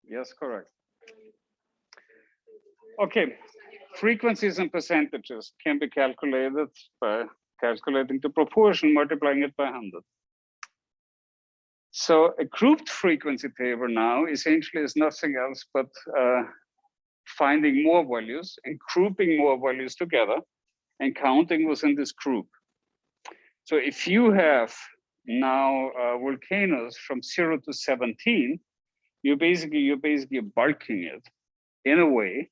yes, correct. Okay, frequencies and percentages can be calculated by calculating the proportion, multiplying it by 100. So a grouped frequency table now essentially is nothing else but finding more values and grouping more values together and counting within this group. So if you have now volcanoes from 0 to 17, you're basically bulking it in a way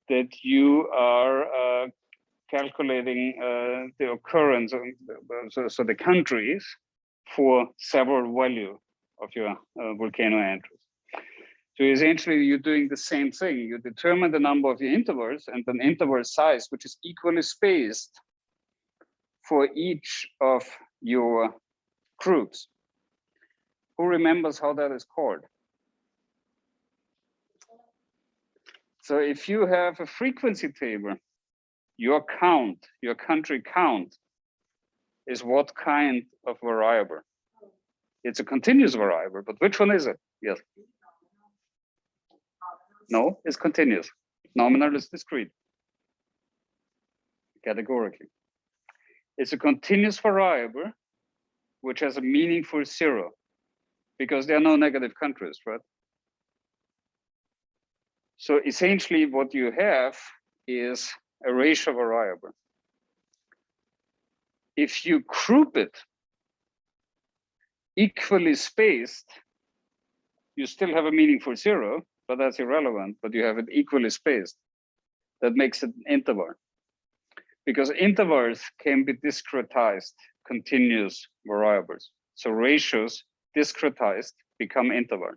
that you are calculating the occurrence of so the countries for several value of your volcano entries. So essentially you're doing the same thing. You determine the number of your intervals and an interval size, which is equally spaced for each of your groups. Who remembers how that is called? So if you have a frequency table, your count, your country count, is what kind of variable? It's a continuous variable, but which one is it? Yes. No, it's continuous. Nominal is discrete. Categorically. It's a continuous variable which has a meaningful zero because there are no negative countries, right? So essentially what you have is a ratio variable. If you group it equally spaced, you still have a meaningful zero, but that's irrelevant, but you have it equally spaced. That makes it an interval. Because intervals can be discretized continuous variables. So ratios discretized become interval.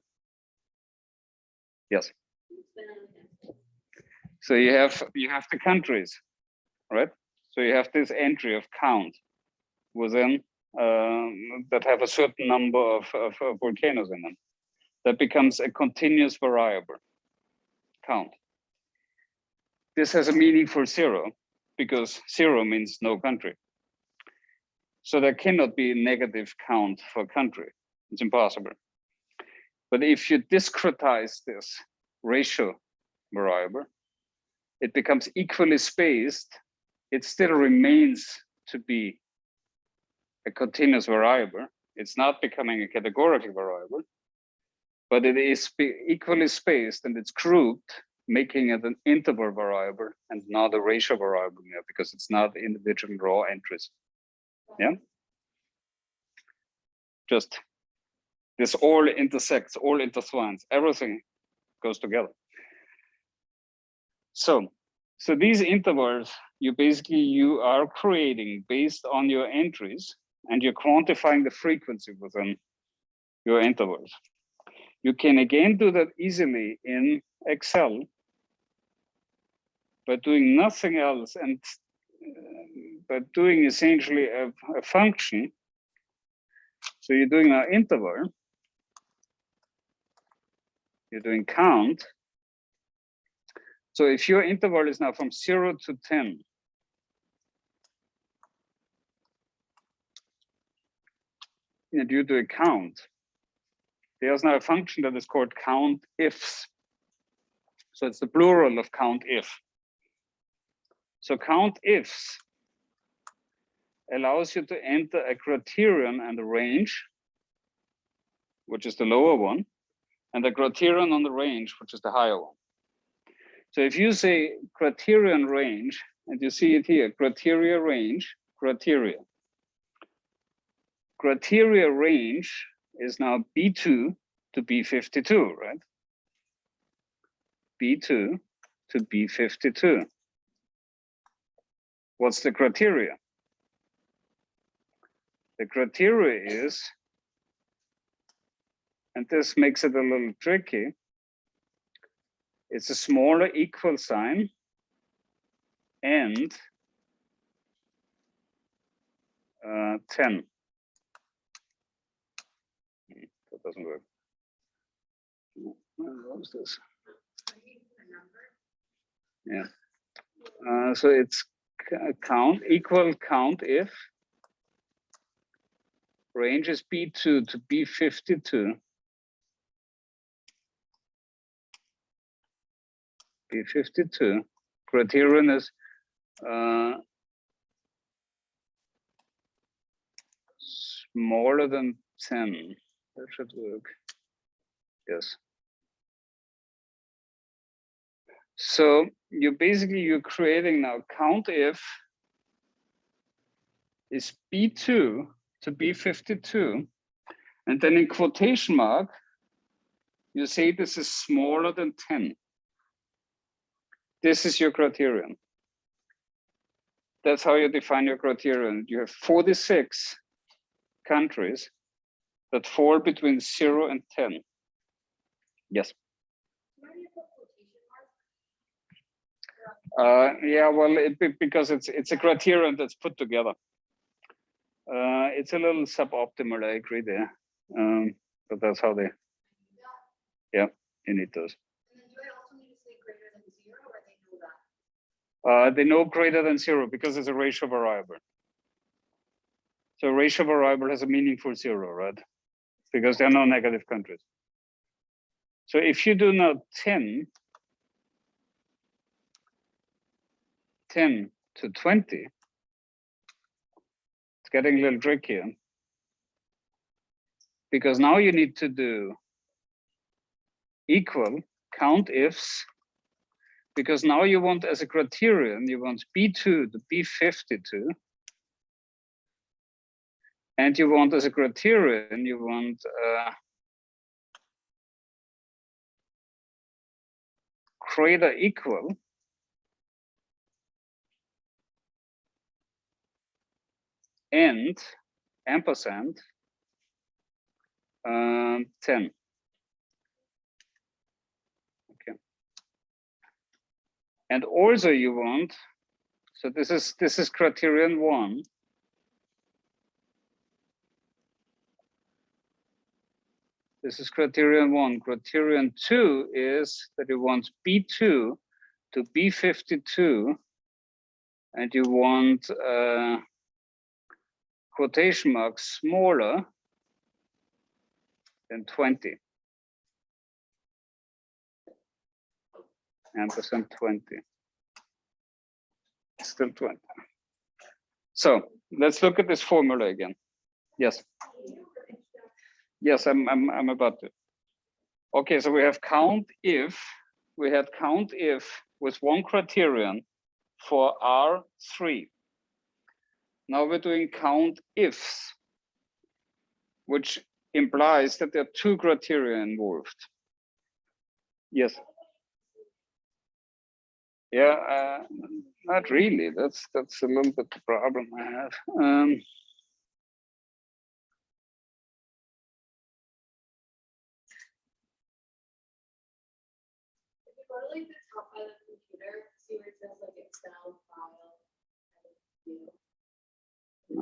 Yes. So you have the countries, right? So you have this entry of count within that have a certain number of volcanoes in them. That becomes a continuous variable, count. This has a meaningful zero because zero means no country. So there cannot be a negative count for a country. It's impossible. But if you discretize this ratio variable, it becomes equally spaced. It still remains to be a continuous variable. It's not becoming a categorical variable, but it is equally spaced and it's grouped, making it an interval variable and not a ratio variable here because it's not individual raw entries. Yeah. Just this all intersects, all intertwines, everything goes together. So these intervals, you are creating based on your entries and you're quantifying the frequency within your intervals. You can again do that easily in Excel by doing nothing else and by doing essentially a function. So you're doing an interval, you're doing count. So if your interval is now from 0 to 10, and you do a count, there's now a function that is called Countifs. So it's the plural of Countif. So Countifs allows you to enter a criterion and a range, which is the lower one, and a criterion on the range, which is the higher one. So if you say criterion range, and you see it here, criteria range, criteria. Criteria range is now B2 to B52, right? B2 to B52. What's the criteria? The criteria is, and this makes it a little tricky, it's a smaller equal sign and 10. That doesn't work. What was this? Yeah. So it's count equal count if range is B2 to B52. B52. Criterion is smaller than 10. That should work. Yes. So you're creating now Countif is B2 to B52. And then in quotation mark, you say this is smaller than 10. This is your criterion. That's how you define your criterion. You have 46 countries that fall between 0 and 10. Yes. Yeah, well, because it's a criterion that's put together. It's a little suboptimal, I agree there. But that's how they, yeah, you need those. And then do I also need to say greater than 0, or they know that? They know greater than 0 because it's a ratio variable. So ratio variable has a meaningful 0, right? Because there are no negative countries. So if you do now 10 to 20, it's getting a little trickier. Because now you need to do equal Countifs, because now you want as a criterion, you want B2 to B52, and you want as a criterion, you want greater equal and ampersand 10. Okay. And also you want, so this is criterion 1. This is criterion 1. Criterion 2 is that you want B2 to B52, and you want quotation marks smaller than 20. Ampersand 20. Still 20. So let's look at this formula again. Yes. Yes, I'm about to. Okay, so we have count if. We had count if with one criterion for R3. Now we're doing count ifs, which implies that there are two criteria involved. Yes. Yeah, not really. That's a little bit the problem I have. If you go to like the top of the computer, see where it says like Excel file.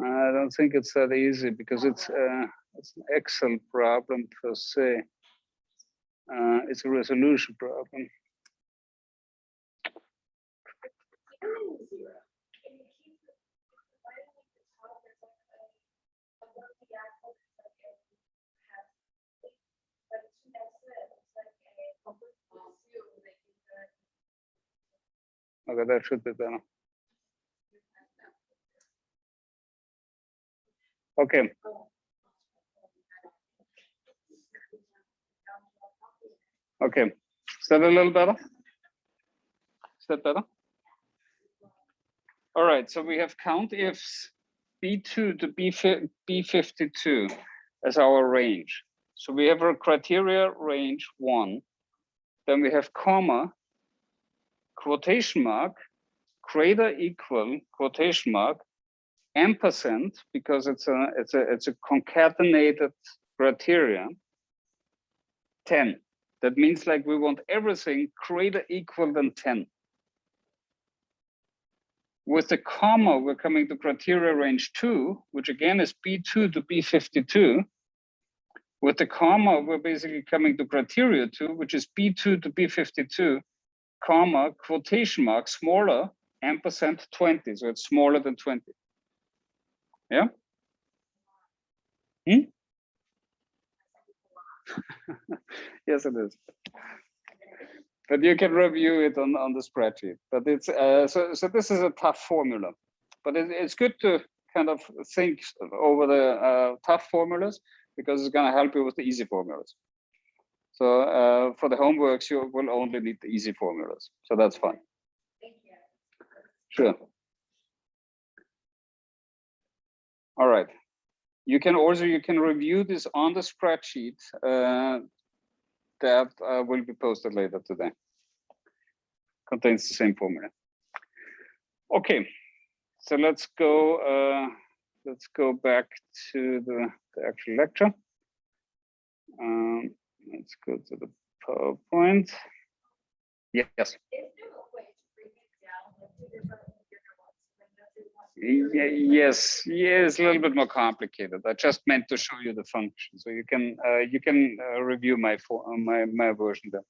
I don't think it's that easy because it's an Excel problem per se. It's a resolution problem. Okay, that should be better. Okay. Okay. Is that a little better? Is that better? All right. So we have count ifs B2 to B52 as our range. So we have a criteria range 1. Then we have comma, quotation mark, greater equal, quotation mark, ampersand, because it's a concatenated criteria, 10. That means like we want everything greater equal than 10. With the comma, we're coming to criteria range 2, which again is B2 to B52. With the comma, we're basically coming to criteria 2, which is B2 to B52, comma, quotation mark, smaller, ampersand 20. So it's smaller than 20. Yeah? Yes, it is. But you can review it on the spreadsheet. But it's so this is a tough formula. But it's good to kind of think over the tough formulas because it's going to help you with the easy formulas. So for the homeworks, you will only need the easy formulas. So that's fine. Thank you. Sure. All right. You can review this on the spreadsheet that will be posted later today. Contains the same formula. Okay, so let's go back to the actual lecture. Let's go to the PowerPoint. Yes. Is there a way to break it down into different Yes, it's a little bit more complicated. I just meant to show you the function, so you can review my version there.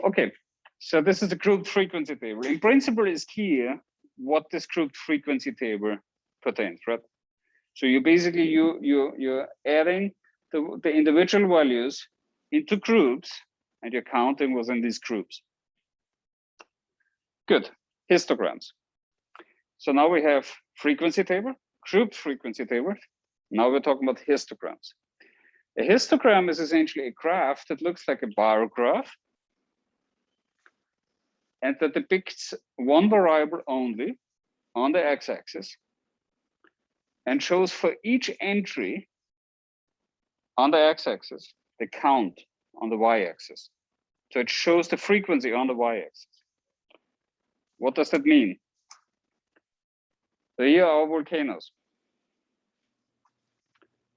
Okay, so this is the grouped frequency table. In principle, it's clear what this grouped frequency table pertains, right? So you basically you're adding the individual values into groups, and you're counting within these groups. Good. Histograms. So now we have frequency table, grouped frequency table. Now we're talking about histograms. A histogram is essentially a graph that looks like a bar graph, and that depicts one variable only on the x-axis, and shows for each entry on the x-axis the count on the y-axis. So it shows the frequency on the y-axis. What does that mean? So here are volcanoes.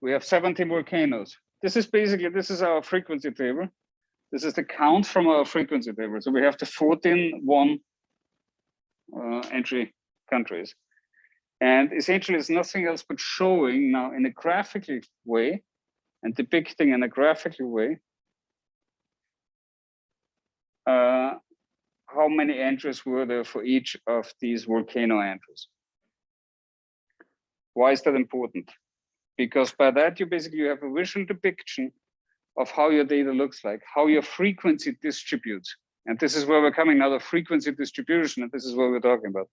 We have 70 volcanoes. This is our frequency table. This is the count from our frequency table. So we have the 14 entry countries. And essentially it's nothing else but showing now in a graphical way and depicting in a graphical way how many entries were there for each of these volcano entries. Why is that important? Because by that you basically have a visual depiction of how your data looks like, how your frequency distributes. And this is where we're coming now, the frequency distribution, and this is what we're talking about.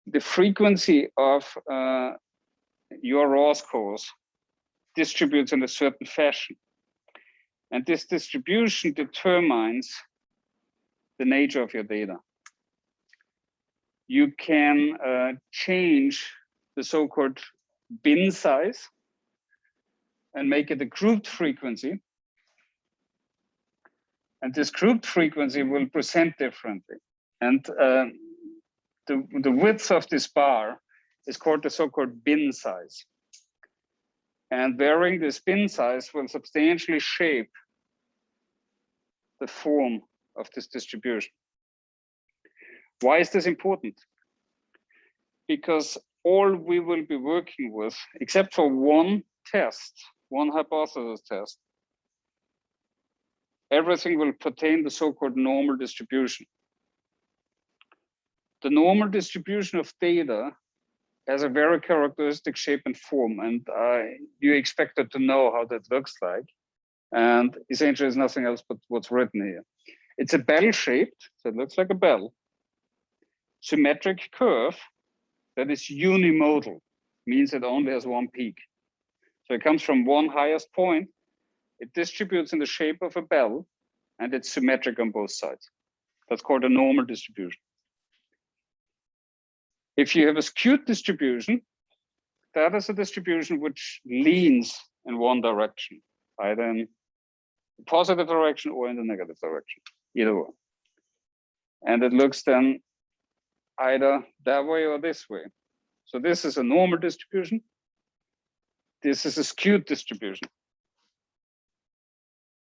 The frequency of your raw scores distributes in a certain fashion. And this distribution determines the nature of your data. You can change the so-called bin size and make it a grouped frequency. And this grouped frequency will present differently. And the width of this bar is called the so-called bin size. And varying this bin size will substantially shape the form of this distribution. Why is this important? Because all we will be working with, except for one test, one hypothesis test, everything will pertain to the so-called normal distribution. The normal distribution of data has a very characteristic shape and form, and you expected to know how that looks like. And essentially it's nothing else but what's written here. It's a bell-shaped, so it looks like a bell, symmetric curve that is unimodal, means it only has one peak. So it comes from one highest point, it distributes in the shape of a bell, and it's symmetric on both sides. That's called a normal distribution. If you have a skewed distribution, that is a distribution which leans in one direction, either in the positive direction or in the negative direction, either way. And it looks then either that way or this way. So this is a normal distribution. This is a skewed distribution.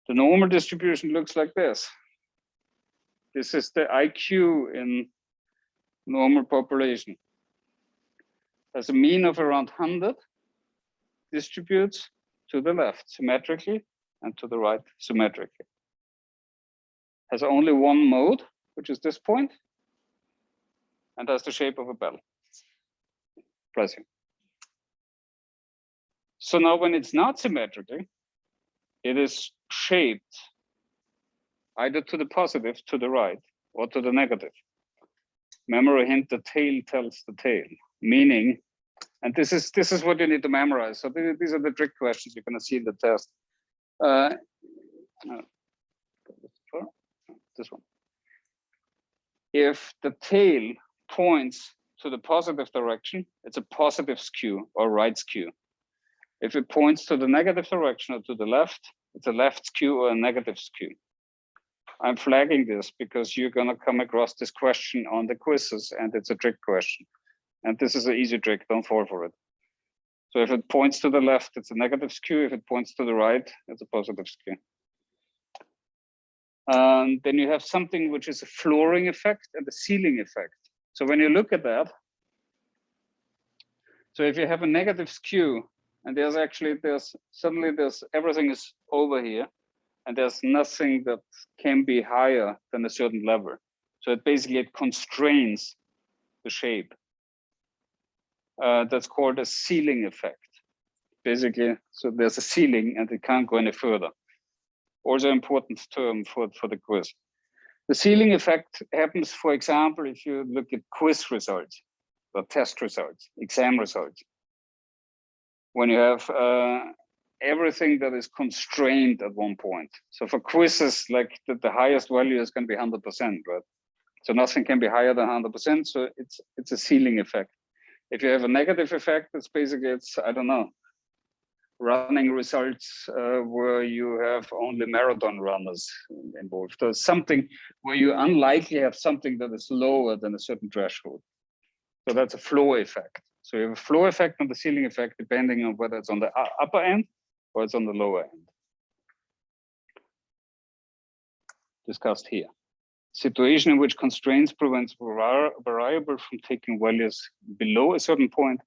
The normal distribution looks like this. This is the IQ in normal population. Has a mean of around 100, distributes to the left symmetrically and to the right symmetrically. Has only one mode, which is this point, and has the shape of a bell. Bless you. So now when it's not symmetrically, it is shaped either to the positive, to the right, or to the negative. Memory hint, the tail tells the tale, meaning, and this is what you need to memorize. So these are the trick questions you're going to see in the test. This one. If the tail points to the positive direction, it's a positive skew or right skew. If it points to the negative direction or to the left, it's a left skew or a negative skew. I'm flagging this because you're going to come across this question on the quizzes, and it's a trick question. And this is an easy trick, don't fall for it. So if it points to the left, it's a negative skew. If it points to the right, it's a positive skew. Then you have something which is a flooring effect and a ceiling effect. So when you look at that, so if you have a negative skew, and suddenly everything is over here, and there's nothing that can be higher than a certain level. So it basically constrains the shape. That's called a ceiling effect. Basically, so there's a ceiling and it can't go any further. Also important term for the quiz. The ceiling effect happens, for example, if you look at quiz results or test results, exam results. When you have everything that is constrained at one point. So for quizzes, like the highest value is going to be 100%, right? So nothing can be higher than 100%. So it's a ceiling effect. If you have a negative effect, it's basically, I don't know, running results where you have only marathon runners involved. There's something where you unlikely have something that is lower than a certain threshold. So that's a floor effect. So you have a floor effect and the ceiling effect, depending on whether it's on the upper end or it's on the lower end. Discussed here. Situation in which constraints prevents variable from taking values below a certain point,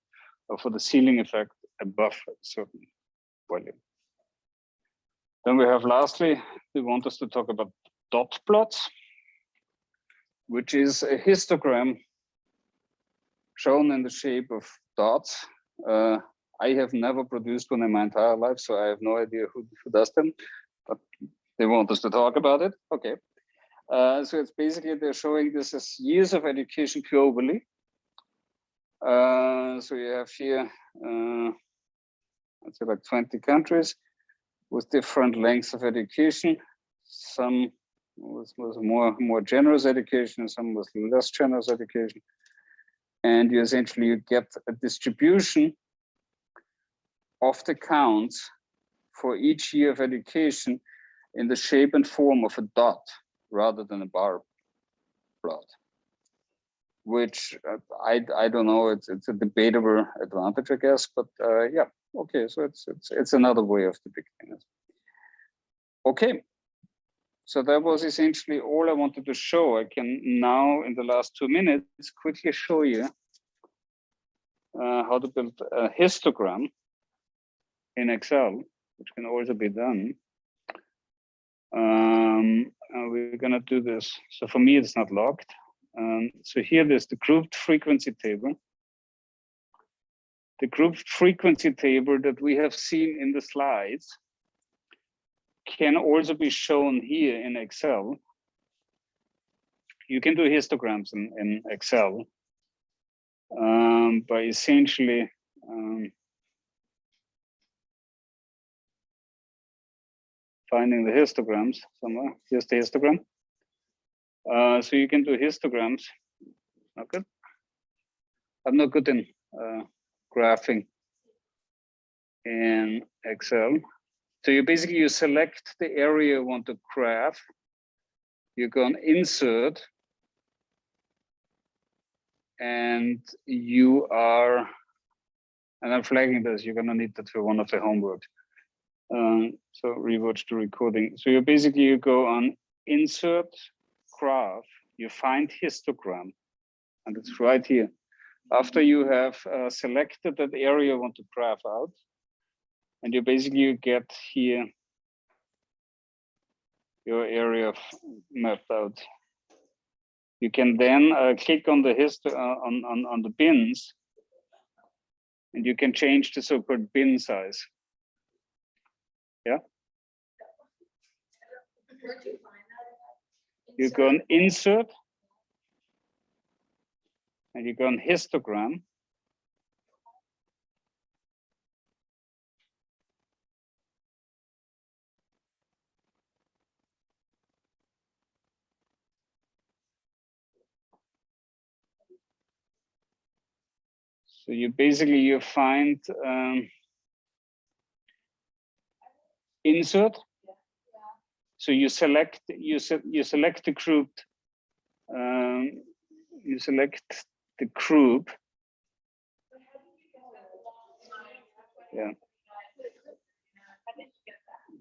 or for the ceiling effect above a certain value. Then we have lastly, they want us to talk about dot plots, which is a histogram shown in the shape of dots. I have never produced one in my entire life, so I have no idea who does them, but they want us to talk about it. Okay. So it's basically, they're showing this as years of education globally. So you have here, I'd say like 20 countries with different lengths of education. Some was more generous education, some was less generous education. And you essentially get a distribution of the counts for each year of education in the shape and form of a dot rather than a bar plot, which I don't know, it's a debatable advantage, I guess, but yeah, okay, so it's another way of depicting it. Okay, so that was essentially all I wanted to show. I can now, in the last 2 minutes, quickly show you how to build a histogram in Excel, which can also be done. We're gonna do this. So for me, it's not locked. So here there's the grouped frequency table. The grouped frequency table that we have seen in the slides can also be shown here in Excel. You can do histograms in Excel, by essentially finding the histograms somewhere. Here's the histogram. So you can do histograms. Not good. I'm not good in graphing in Excel. So you basically, you select the area you want to graph. You go on insert, and you are, and I'm flagging this, you're gonna need that for one of the homework. So rewatch the recording. So you basically, you go on insert, graph, you find histogram, and it's right here. After you have selected that area you want to graph out, and you basically get here your area mapped out. You can then click on the on the bins, and you can change the so-called bin size. Yeah. Where'd you find that? You go on insert, and you go on histogram. So you basically, you find insert. So you select the group. You select the group. Yeah.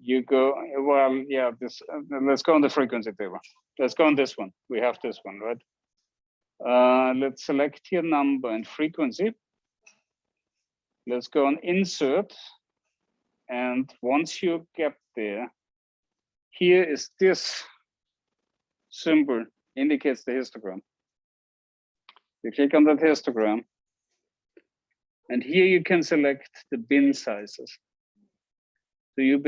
You go, well, yeah, this, let's go on the frequency table. Let's go on this one. We have this one, right? Let's select here number and frequency. Let's go on insert. And once you get there, here is this symbol, indicates the histogram. You click on that histogram, And here you can select the bin sizes. So you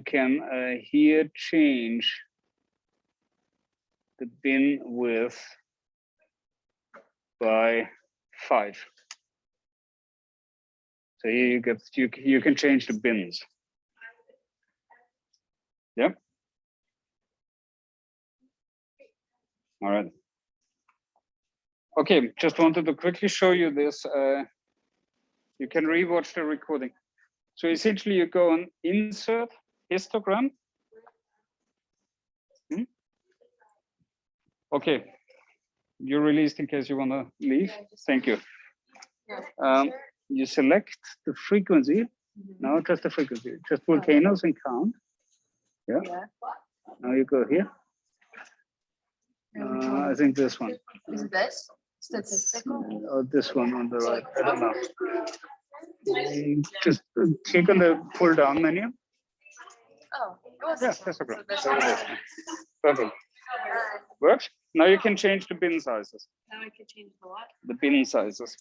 can here change the bin width by 5. So here you can change the bins. Yeah. All right. Okay, just wanted to quickly show you this. You can rewatch the recording. So essentially you go on insert histogram. Okay, you're released in case you want to leave. Thank you. You select the frequency. No, just the frequency. Just volcanoes and count. Yeah. Now you go here. I think this one. Is this statistical? Or this one on the right. I don't know. Just click on the pull down menu. Oh, it was Yeah, this one. histogram. So this There it one. is. Perfect. Works. Now you can change the bin sizes. Now I can change the what? The bin sizes.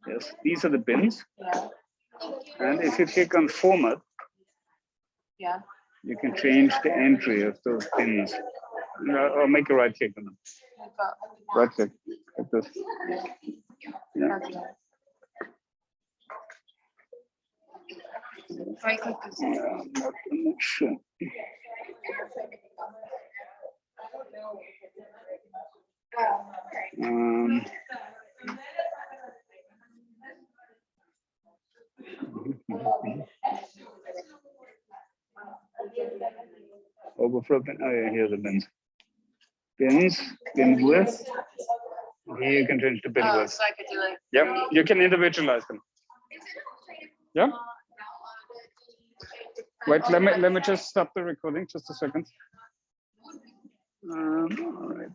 Yes, these are the bins. Yeah. And if you click on format, Yeah. you can change the entry of those bins. Or make a right click on them. Right click like this. Yeah. Right click this. I'm not sure. Overflow bin. Oh yeah, here's the bins. Bins, bin width. Here you can change the bin width. So I could do like. Yep, you can individualize them. Yeah. Wait, let me just stop the recording just a second. All right.